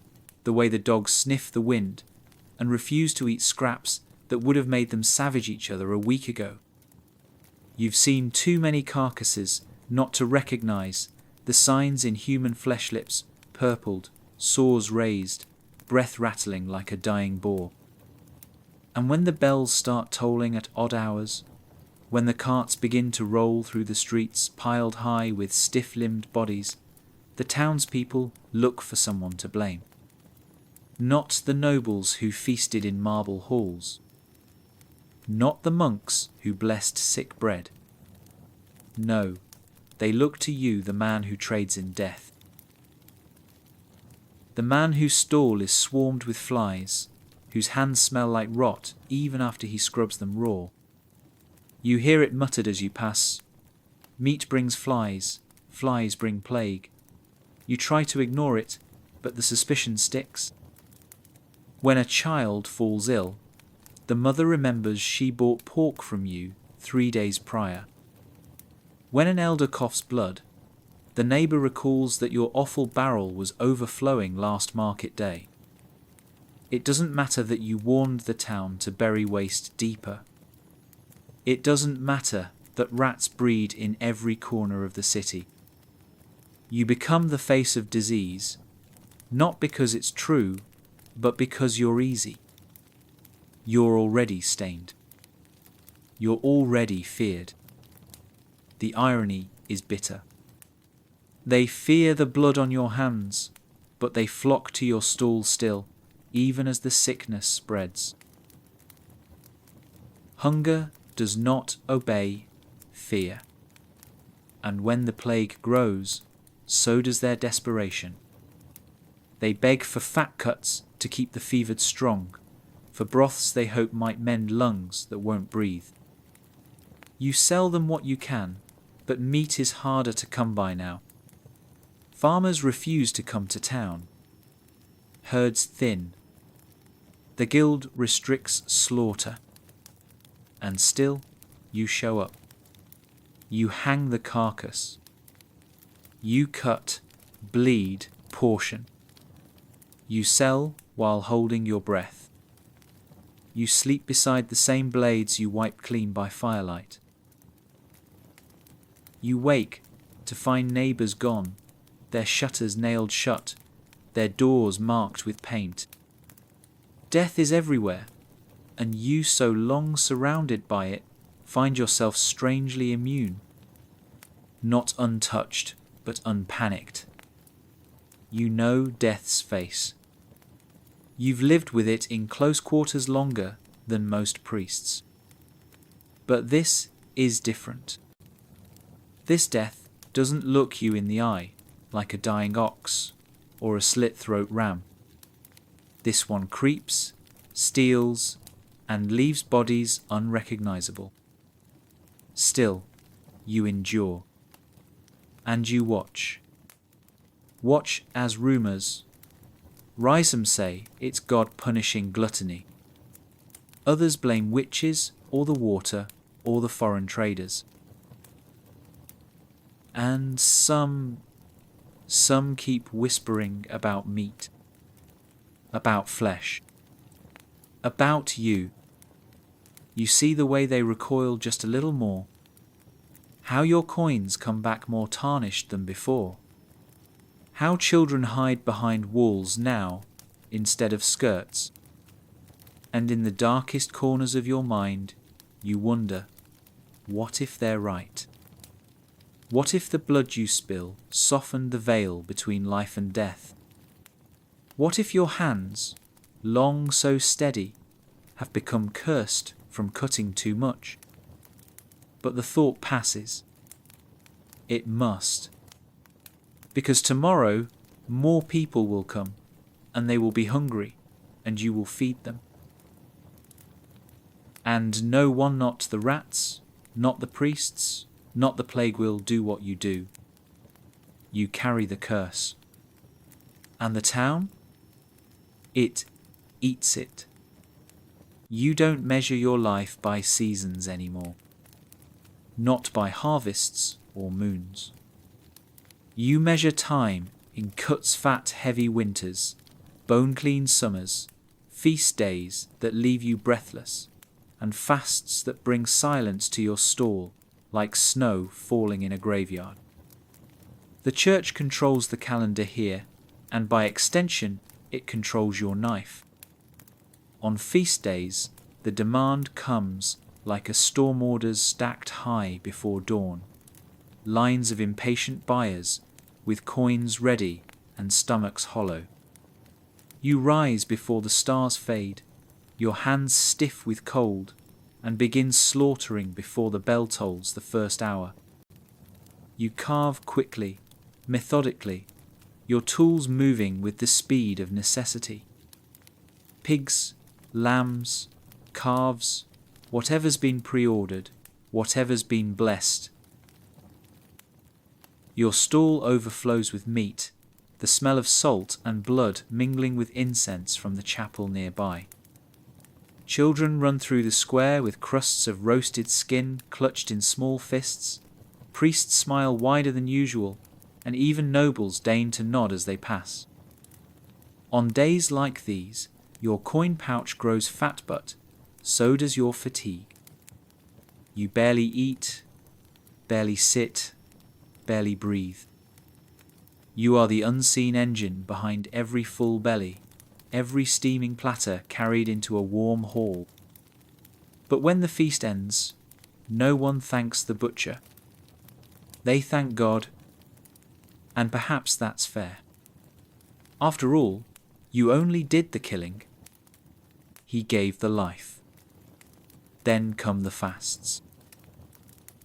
the way the dogs sniff the wind and refuse to eat scraps that would have made them savage each other a week ago. You've seen too many carcasses not to recognize the signs in human flesh lips, purpled, sores raised, breath rattling like a dying boar. And when the bells start tolling at odd hours, when the carts begin to roll through the streets piled high with stiff-limbed bodies, the townspeople look for someone to blame. Not the nobles who feasted in marble halls. Not the monks who blessed sick bread. No, they look to you, the man who trades in death. The man whose stall is swarmed with flies, whose hands smell like rot even after he scrubs them raw. You hear it muttered as you pass. Meat brings flies, flies bring plague. You try to ignore it, but the suspicion sticks. When a child falls ill, the mother remembers she bought pork from you 3 days prior. When an elder coughs blood, the neighbour recalls that your offal barrel was overflowing last market day. It doesn't matter that you warned the town to bury waste deeper. It doesn't matter that rats breed in every corner of the city. You become the face of disease, not because it's true, but because you're easy. You're already stained. You're already feared. The irony is bitter. They fear the blood on your hands, but they flock to your stall still, even as the sickness spreads. Hunger does not obey fear, and when the plague grows, so does their desperation. They beg for fat cuts to keep the fevered strong, for broths they hope might mend lungs that won't breathe. You sell them what you can, but meat is harder to come by now. Farmers refuse to come to town. Herds thin. The guild restricts slaughter. And still, you show up. You hang the carcass. You cut, bleed, portion. You sell while holding your breath. You sleep beside the same blades you wiped clean by firelight. You wake to find neighbours gone, their shutters nailed shut, their doors marked with paint. Death is everywhere, and you, so long surrounded by it, find yourself strangely immune. Not untouched, but unpanicked. You know death's face. You've lived with it in close quarters longer than most priests. But this is different. This death doesn't look you in the eye like a dying ox or a slit-throat ram. This one creeps, steals, and leaves bodies unrecognizable. Still, you endure. And you watch. Watch as rumours. Some say it's God punishing gluttony. Others blame witches or the water or the foreign traders. And some keep whispering about meat, about flesh, about you, You see the way they recoil just a little more. How your coins come back more tarnished than before. How children hide behind walls now instead of skirts. And in the darkest corners of your mind, you wonder, what if they're right? What if the blood you spill softened the veil between life and death? What if your hands, long so steady, have become cursed from cutting too much? But the thought passes. It must. Because tomorrow more people will come, and they will be hungry, and you will feed them. And no one, not the rats, not the priests, not the plague will do what you do. You carry the curse. And the town? It eats it. You don't measure your life by seasons anymore. Not by harvests or moons. You measure time in cuts fat heavy winters, bone clean summers, feast days that leave you breathless, and fasts that bring silence to your stall like snow falling in a graveyard. The church controls the calendar here, and by extension it controls your knife. On feast days, the demand comes like a storm orders stacked high before dawn, lines of impatient buyers with coins ready and stomachs hollow. You rise before the stars fade, your hands stiff with cold, and begin slaughtering before the bell tolls the first hour. You carve quickly, methodically, your tools moving with the speed of necessity. Pigs, lambs, calves, whatever's been pre-ordered, whatever's been blessed. Your stall overflows with meat, the smell of salt and blood mingling with incense from the chapel nearby. Children run through the square with crusts of roasted skin clutched in small fists. Priests smile wider than usual, and even nobles deign to nod as they pass. On days like these, your coin pouch grows fat, but so does your fatigue. You barely eat, barely sit, barely breathe. You are the unseen engine behind every full belly, every steaming platter carried into a warm hall. But when the feast ends, no one thanks the butcher. They thank God, and perhaps that's fair. After all, you only did the killing. He gave the life. Then come the fasts.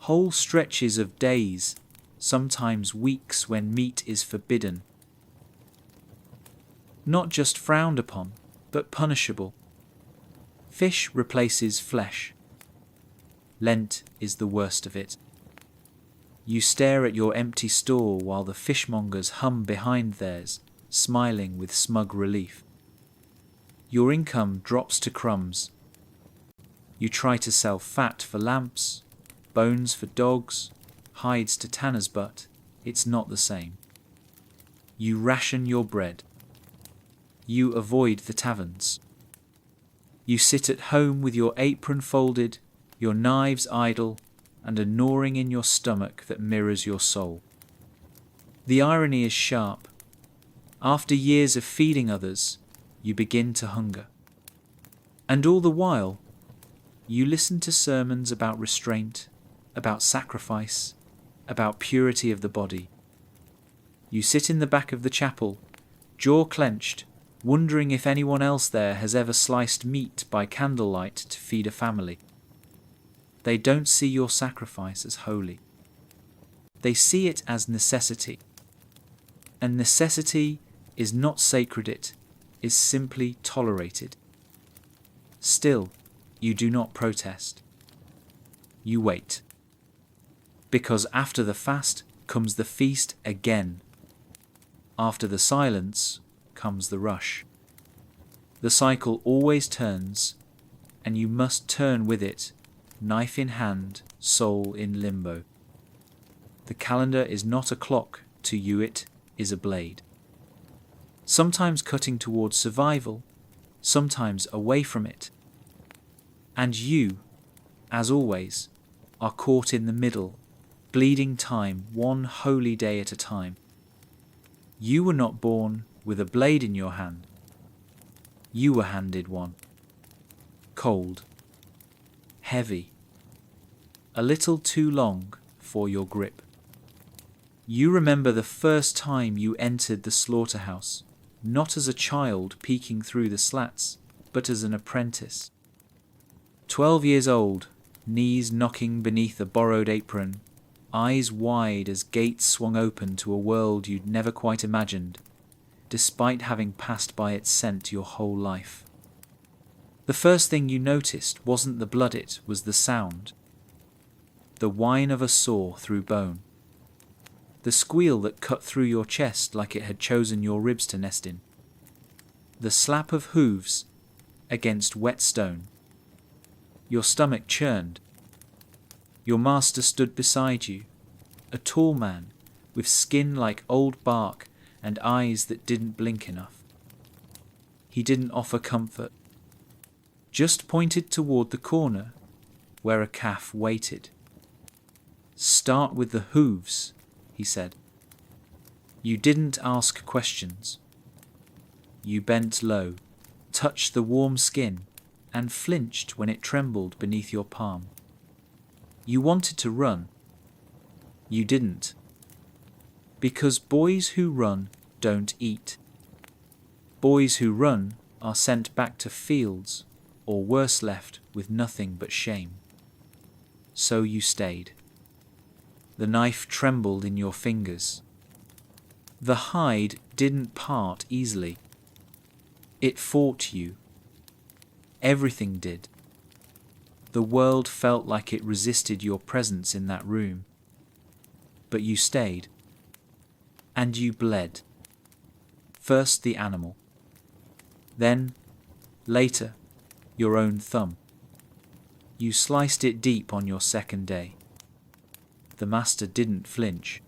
Whole stretches of days, sometimes weeks when meat is forbidden. Not just frowned upon, but punishable. Fish replaces flesh. Lent is the worst of it. You stare at your empty stall while the fishmongers hum behind theirs, smiling with smug relief. Your income drops to crumbs. You try to sell fat for lamps, bones for dogs, hides to tanners, but it's not the same. You ration your bread. You avoid the taverns. You sit at home with your apron folded, your knives idle, and a gnawing in your stomach that mirrors your soul. The irony is sharp. After years of feeding others, you begin to hunger. And all the while, you listen to sermons about restraint, about sacrifice, about purity of the body. You sit in the back of the chapel, jaw clenched, wondering if anyone else there has ever sliced meat by candlelight to feed a family. They don't see your sacrifice as holy. They see it as necessity. And necessity is not sacred, it is simply tolerated. Still, you do not protest. You wait. Because after the fast comes the feast again. After the silence comes the rush. The cycle always turns, and you must turn with it, knife in hand, soul in limbo. The calendar is not a clock, to you it is a blade. Sometimes cutting towards survival, sometimes away from it. And you, as always, are caught in the middle, bleeding time one holy day at a time. You were not born with a blade in your hand. You were handed one. Cold. Heavy. A little too long for your grip. You remember the first time you entered the slaughterhouse, not as a child peeking through the slats, but as an apprentice. 12 years old, knees knocking beneath a borrowed apron, eyes wide as gates swung open to a world you'd never quite imagined, despite having passed by its scent your whole life. The first thing you noticed wasn't the blood, it was the sound. The whine of a saw through bone. The squeal that cut through your chest like it had chosen your ribs to nest in. The slap of hooves against wet stone. Your stomach churned. Your master stood beside you, a tall man with skin like old bark and eyes that didn't blink enough. He didn't offer comfort, just pointed toward the corner where a calf waited. "Start with the hooves," he said. You didn't ask questions. You bent low, touched the warm skin, and flinched when it trembled beneath your palm. You wanted to run. You didn't. Because boys who run don't eat. Boys who run are sent back to fields, or worse, left with nothing but shame. So you stayed. The knife trembled in your fingers. The hide didn't part easily. It fought you. Everything did. The world felt like it resisted your presence in that room. But you stayed. And you bled. First the animal. Then, later, your own thumb. You sliced it deep on your second day. The master didn't flinch.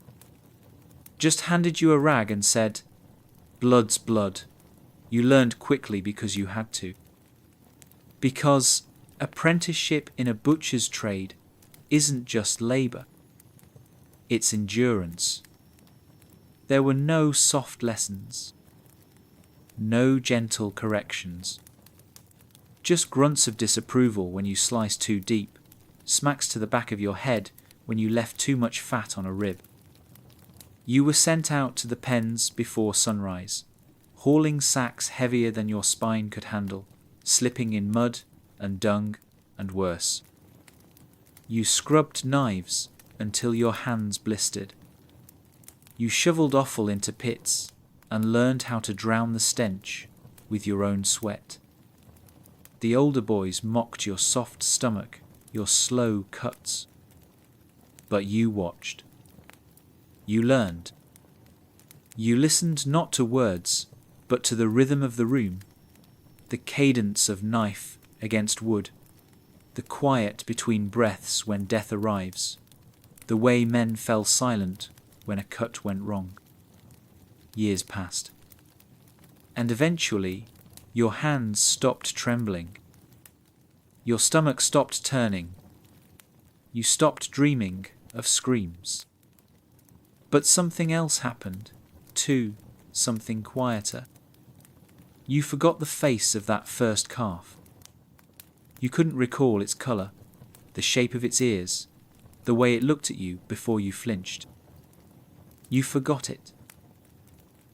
Just handed you a rag and said, "Blood's blood." You learned quickly because you had to. Because apprenticeship in a butcher's trade isn't just labour. It's endurance. There were no soft lessons. No gentle corrections. Just grunts of disapproval when you sliced too deep, smacks to the back of your head when you left too much fat on a rib. You were sent out to the pens before sunrise, hauling sacks heavier than your spine could handle, slipping in mud and dung and worse. You scrubbed knives until your hands blistered. You shoveled offal into pits and learned how to drown the stench with your own sweat. The older boys mocked your soft stomach, your slow cuts. But you watched. You learned. You listened not to words, but to the rhythm of the room, the cadence of knife against wood, the quiet between breaths when death arrives, the way men fell silent when a cut went wrong. Years passed. And eventually, your hands stopped trembling. Your stomach stopped turning. You stopped dreaming of screams. But something else happened, too, something quieter. You forgot the face of that first calf. You couldn't recall its colour, the shape of its ears, the way it looked at you before you flinched. You forgot it.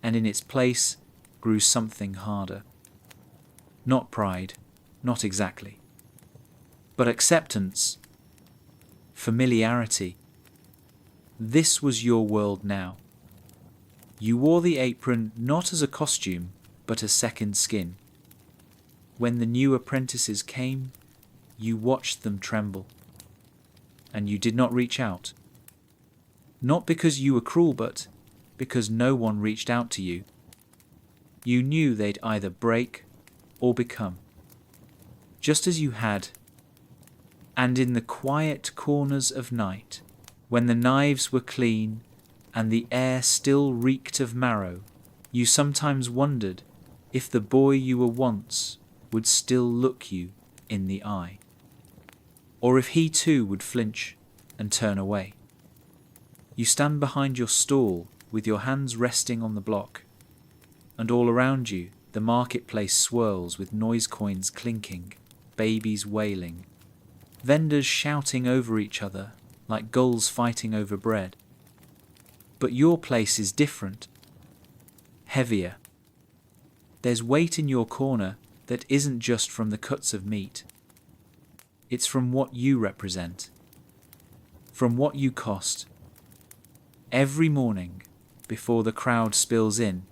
And in its place grew something harder. Not pride, not exactly. But acceptance, familiarity. This was your world now. You wore the apron not as a costume, but a second skin. When the new apprentices came, you watched them tremble. And you did not reach out. Not because you were cruel, but because no one reached out to you. You knew they'd either break or become. Just as you had. And in the quiet corners of night, when the knives were clean and the air still reeked of marrow, you sometimes wondered if the boy you were once would still look you in the eye. or if he too would flinch and turn away. You stand behind your stall with your hands resting on the block, and all around you the marketplace swirls with noise coins clinking, babies wailing, vendors shouting over each other like gulls fighting over bread. But your place is different, heavier. There's weight in your corner that isn't just from the cuts of meat. It's from what you represent, from what you cost. Every morning, before the crowd spills in,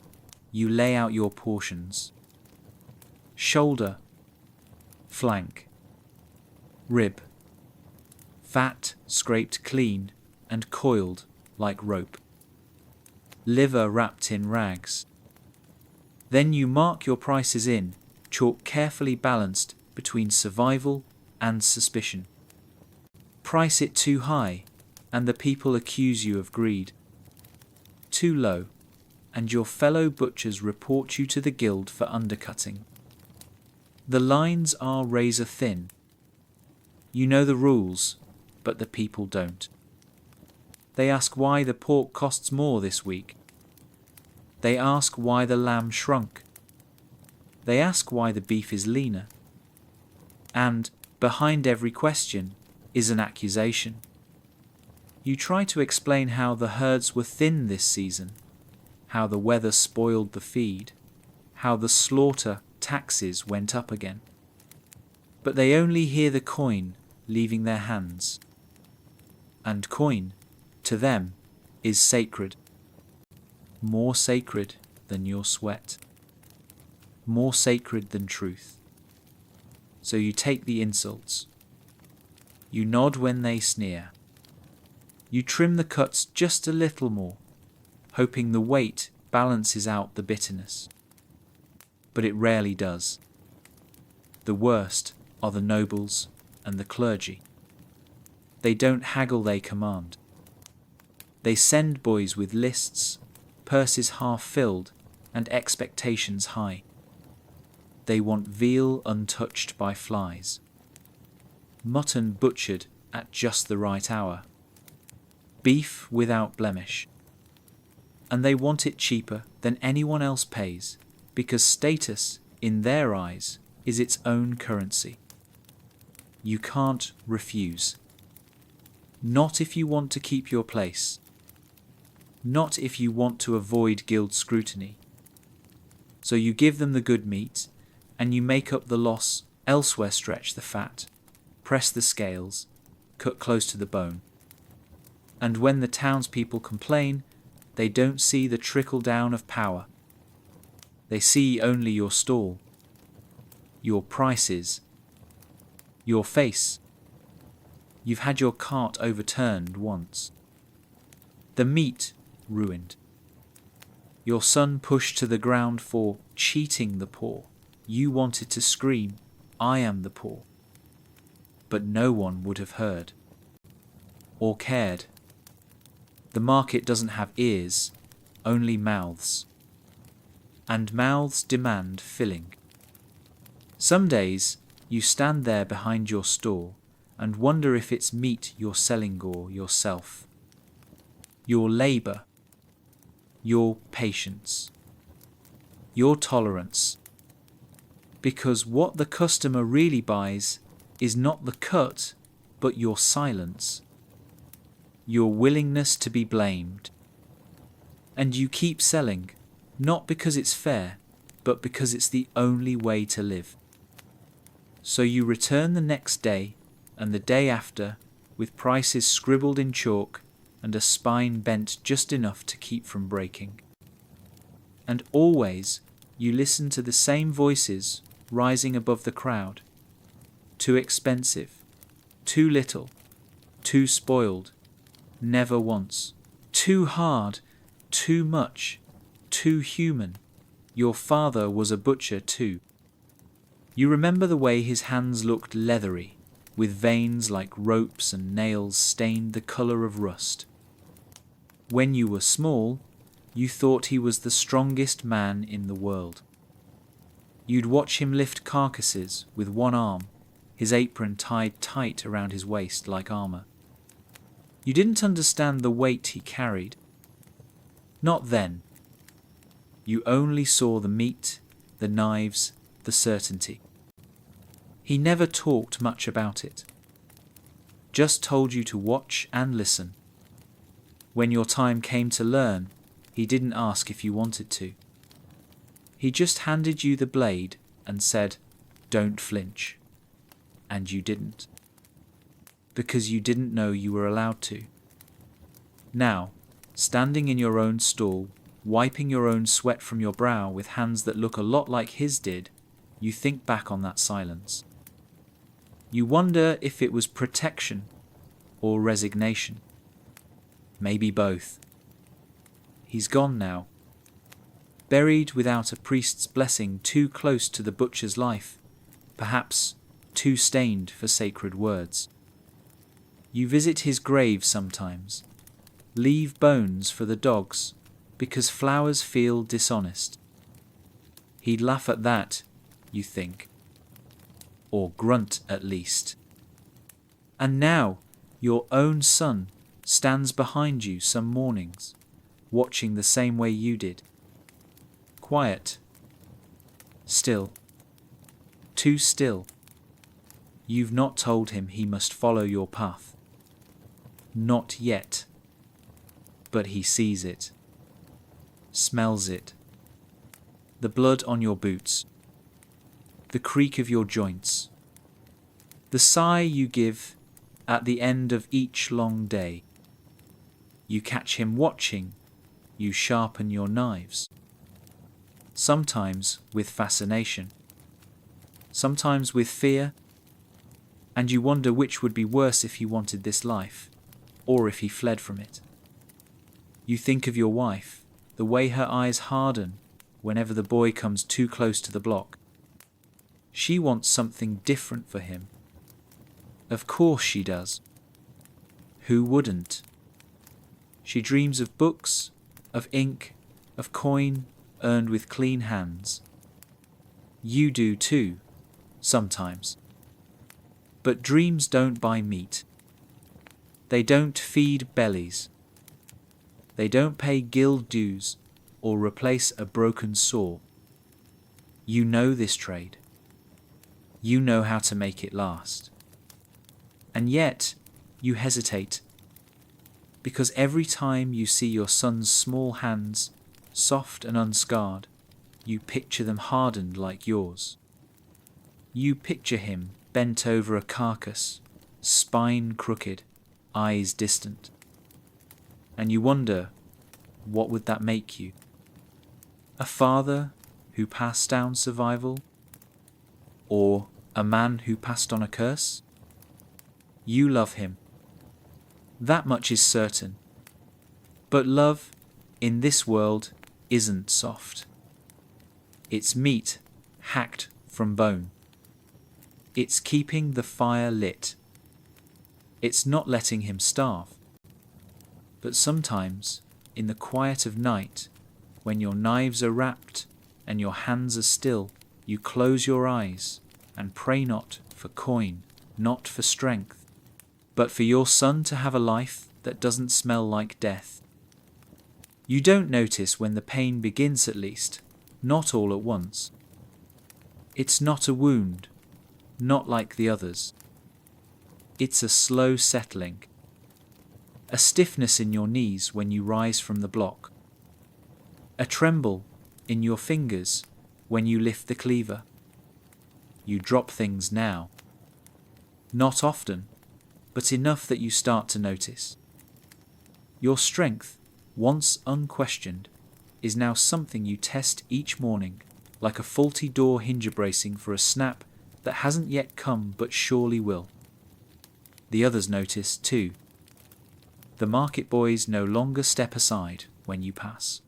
you lay out your portions. Shoulder, flank, rib, fat scraped clean and coiled like rope, liver wrapped in rags. Then you mark your prices in, chalk carefully balanced between survival and suspicion. Price it too high, and the people accuse you of greed. Too low, and your fellow butchers report you to the guild for undercutting. The lines are razor thin. You know the rules, but the people don't. They ask why the pork costs more this week. They ask why the lamb shrunk. They ask why the beef is leaner. And behind every question is an accusation. You try to explain how the herds were thin this season, how the weather spoiled the feed, how the slaughter taxes went up again. But they only hear the coin leaving their hands. And coin, to them, is sacred. More sacred than your sweat. More sacred than truth. So you take the insults. You nod when they sneer. You trim the cuts just a little more, hoping the weight balances out the bitterness. But it rarely does. The worst are the nobles and the clergy. They don't haggle, they command. They send boys with lists, purses half filled, and expectations high. They want veal untouched by flies, mutton butchered at just the right hour, beef without blemish. And they want it cheaper than anyone else pays, because status, in their eyes, is its own currency. You can't refuse. Not if you want to keep your place. Not if you want to avoid guild scrutiny. So you give them the good meat, and you make up the loss elsewhere. Stretch the fat, press the scales, cut close to the bone. And when the townspeople complain, they don't see the trickle down of power. They see only your stall, your prices, your face. You've had your cart overturned once. The meat ruined. Your son pushed to the ground for cheating the poor. You wanted to scream, "I am the poor." But no one would have heard or cared. The market doesn't have ears, only mouths. And mouths demand filling. Some days you stand there behind your store and wonder if it's meat you're selling or yourself. Your labour, your patience, your tolerance. Because what the customer really buys is not the cut, but your silence. Your willingness to be blamed. And you keep selling, not because it's fair, but because it's the only way to live. So you return the next day and the day after with prices scribbled in chalk and a spine bent just enough to keep from breaking. And always you listen to the same voices rising above the crowd. Too expensive, too little, too spoiled, never once. Too hard, too much, too human. Your father was a butcher too. You remember the way his hands looked leathery, with veins like ropes and nails stained the colour of rust. When you were small, you thought he was the strongest man in the world. You'd watch him lift carcasses with one arm, his apron tied tight around his waist like armor. You didn't understand the weight he carried. Not then. You only saw the meat, the knives, the certainty. He never talked much about it. Just told you to watch and listen. When your time came to learn, he didn't ask if you wanted to. He just handed you the blade and said, "Don't flinch." And you didn't. Because you didn't know you were allowed to. Now, standing in your own stall, wiping your own sweat from your brow with hands that look a lot like his did, you think back on that silence. You wonder if it was protection or resignation. Maybe both. He's gone now. Buried without a priest's blessing, too close to the butcher's life, perhaps too stained for sacred words. You visit his grave sometimes, leave bones for the dogs, because flowers feel dishonest. He'd laugh at that, you think. Or grunt at least. And now, your own son stands behind you some mornings, watching the same way you did. Quiet. Still. Too still. You've not told him he must follow your path. Not yet. But he sees it. Smells it. The blood on your boots. The creak of your joints. The sigh you give at the end of each long day. You catch him watching. You sharpen your knives. Sometimes with fascination. Sometimes with fear. And you wonder which would be worse if he wanted this life, or if he fled from it. You think of your wife, the way her eyes harden whenever the boy comes too close to the block. She wants something different for him. Of course she does. Who wouldn't? She dreams of books, of ink, of coin earned with clean hands. You do too, sometimes. But dreams don't buy meat. They don't feed bellies. They don't pay guild dues or replace a broken saw. You know this trade. You know how to make it last. And yet, you hesitate. Because every time you see your son's small hands, soft and unscarred, you picture them hardened like yours. You picture him bent over a carcass, spine crooked, eyes distant. And you wonder, what would that make you? A father who passed down survival? Or a man who passed on a curse? You love him. That much is certain. But love, in this world, isn't soft. It's meat hacked from bone. It's keeping the fire lit. It's not letting him starve. But sometimes, in the quiet of night, when your knives are wrapped and your hands are still, you close your eyes and pray not for coin, not for strength, but for your son to have a life that doesn't smell like death. You don't notice when the pain begins, at least, not all at once. It's not a wound, not like the others. It's a slow settling, a stiffness in your knees when you rise from the block, a tremble in your fingers when you lift the cleaver. You drop things now. Not often, but enough that you start to notice. Your strength, once unquestioned, is now something you test each morning, like a faulty door hinge bracing for a snap that hasn't yet come but surely will. The others notice too. The market boys no longer step aside when you pass.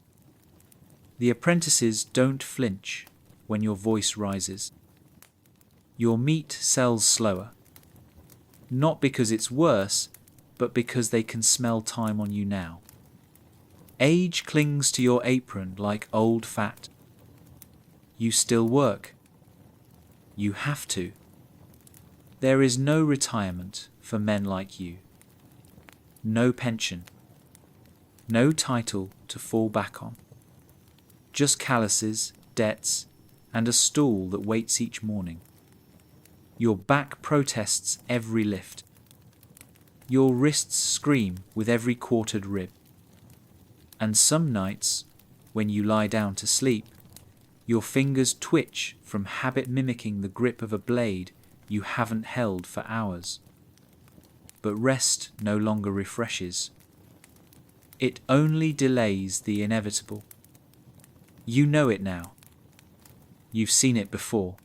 The apprentices don't flinch when your voice rises. Your meat sells slower, not because it's worse, but because they can smell time on you now. Age clings to your apron like old fat. You still work. You have to. There is no retirement for men like you, no pension, no title to fall back on, just calluses, debts, and a stool that waits each morning. Your back protests every lift. Your wrists scream with every quartered rib. And some nights, when you lie down to sleep, your fingers twitch from habit mimicking the grip of a blade you haven't held for hours. But rest no longer refreshes. It only delays the inevitable. You know it now. You've seen it before.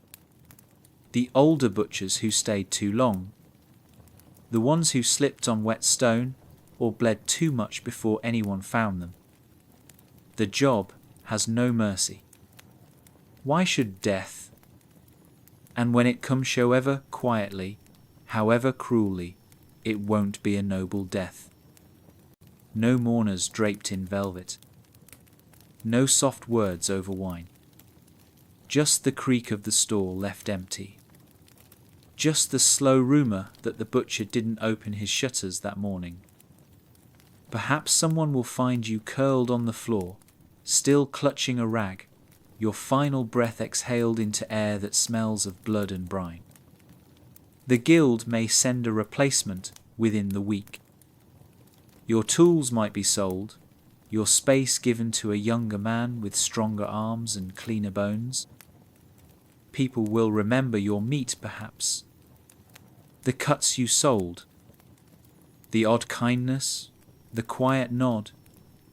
The older butchers who stayed too long, the ones who slipped on wet stone or bled too much before anyone found them. The job has no mercy. Why should death? And when it comes however quietly, however cruelly, it won't be a noble death. No mourners draped in velvet. No soft words over wine. Just the creak of the stall left empty. Just the slow rumour that the butcher didn't open his shutters that morning. Perhaps someone will find you curled on the floor, still clutching a rag, your final breath exhaled into air that smells of blood and brine. The guild may send a replacement within the week. Your tools might be sold, your space given to a younger man with stronger arms and cleaner bones. People will remember your meat, perhaps. The cuts you sold. The odd kindness, the quiet nod,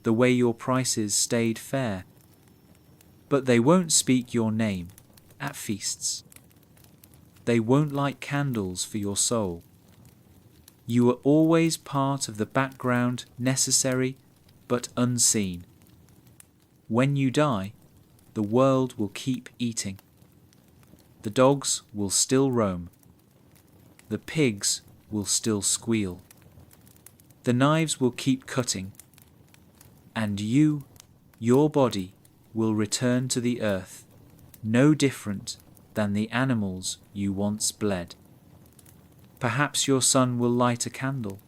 the way your prices stayed fair. But they won't speak your name at feasts. They won't light candles for your soul. You were always part of the background, necessary but unseen. When you die, the world will keep eating. The dogs will still roam. The pigs will still squeal. The knives will keep cutting. And you, your body, will return to the earth, no different than the animals you once bled. Perhaps your son will light a candle.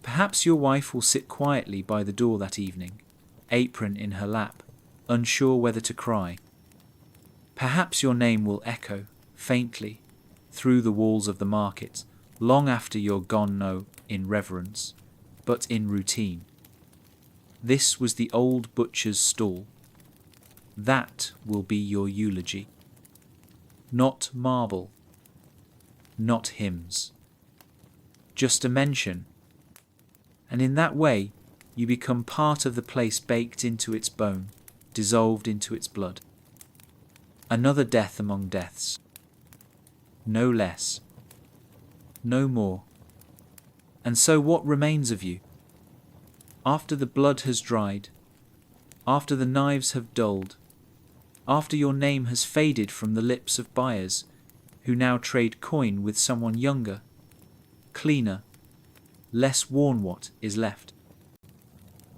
Perhaps your wife will sit quietly by the door that evening, apron in her lap, unsure whether to cry. Perhaps your name will echo, faintly, through the walls of the market, long after you're gone, no in reverence, but in routine. This was the old butcher's stall. That will be your eulogy. Not marble, not hymns. Just a mention. And in that way, you become part of the place baked into its bone, dissolved into its blood. Another death among deaths. No less. No more. And so what remains of you? After the blood has dried, after the knives have dulled, after your name has faded from the lips of buyers who now trade coin with someone younger, cleaner, less worn, what is left?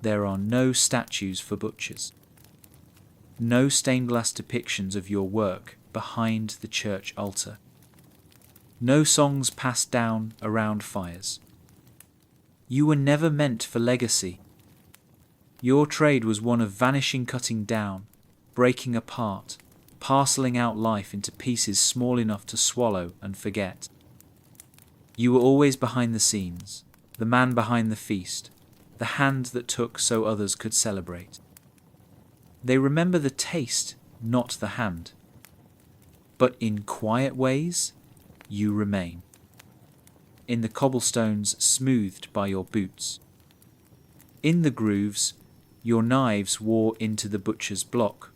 There are no statues for butchers. No stained glass depictions of your work behind the church altar. No songs passed down around fires. You were never meant for legacy. Your trade was one of vanishing, cutting down, breaking apart, parceling out life into pieces small enough to swallow and forget. You were always behind the scenes, the man behind the feast, the hand that took so others could celebrate. They remember the taste, not the hand. But in quiet ways, you remain. In the cobblestones smoothed by your boots. In the grooves, your knives wore into the butcher's block,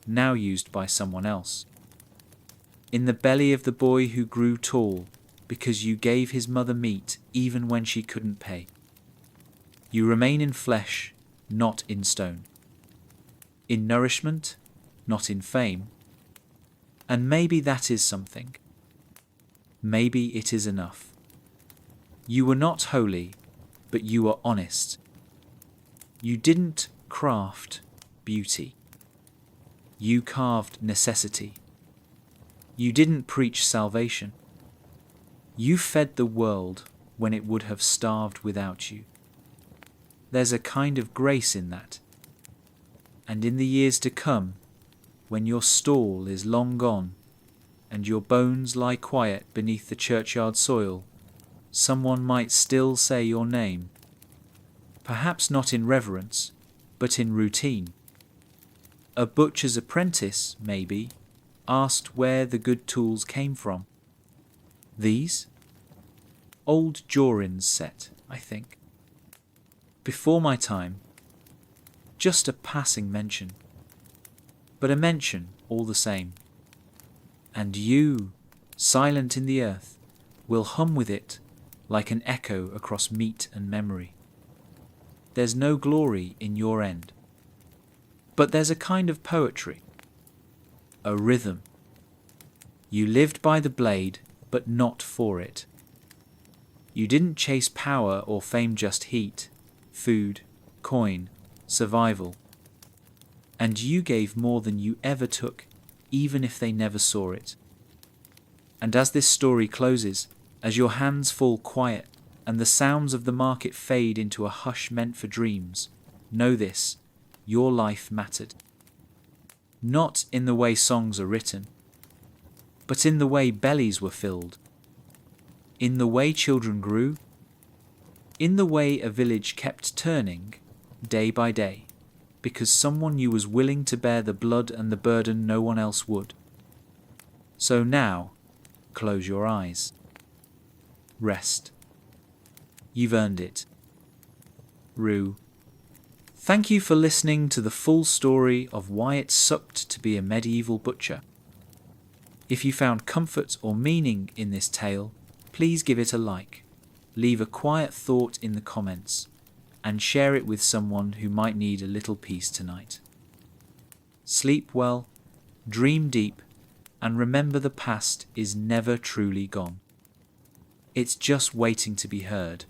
now used by someone else. In the belly of the boy who grew tall because you gave his mother meat even when she couldn't pay. You remain in flesh, not in stone. In nourishment, not in fame. And maybe that is something. Maybe it is enough. You were not holy, but you were honest. You didn't craft beauty. You carved necessity. You didn't preach salvation. You fed the world when it would have starved without you. There's a kind of grace in that. And in the years to come, when your stall is long gone, and your bones lie quiet beneath the churchyard soil, someone might still say your name. Perhaps not in reverence, but in routine. A butcher's apprentice, maybe, asked where the good tools came from. These? Old Jorin's set, I think. Before my time. Just a passing mention. But a mention all the same. And you, silent in the earth, will hum with it like an echo across meat and memory. There's no glory in your end. But there's a kind of poetry. A rhythm. You lived by the blade, but not for it. You didn't chase power or fame, just heat, food, coin, survival. And you gave more than you ever took, even if they never saw it. And as this story closes, as your hands fall quiet and the sounds of the market fade into a hush meant for dreams, know this, your life mattered. Not in the way songs are written, but in the way bellies were filled, in the way children grew, in the way a village kept turning day by day, because someone new was willing to bear the blood and the burden no one else would. So now, close your eyes. Rest. You've earned it. Rue. Thank you for listening to the full story of why it sucked to be a medieval butcher. If you found comfort or meaning in this tale, please give it a like, leave a quiet thought in the comments, and share it with someone who might need a little peace tonight. Sleep well, dream deep, and remember the past is never truly gone. It's just waiting to be heard.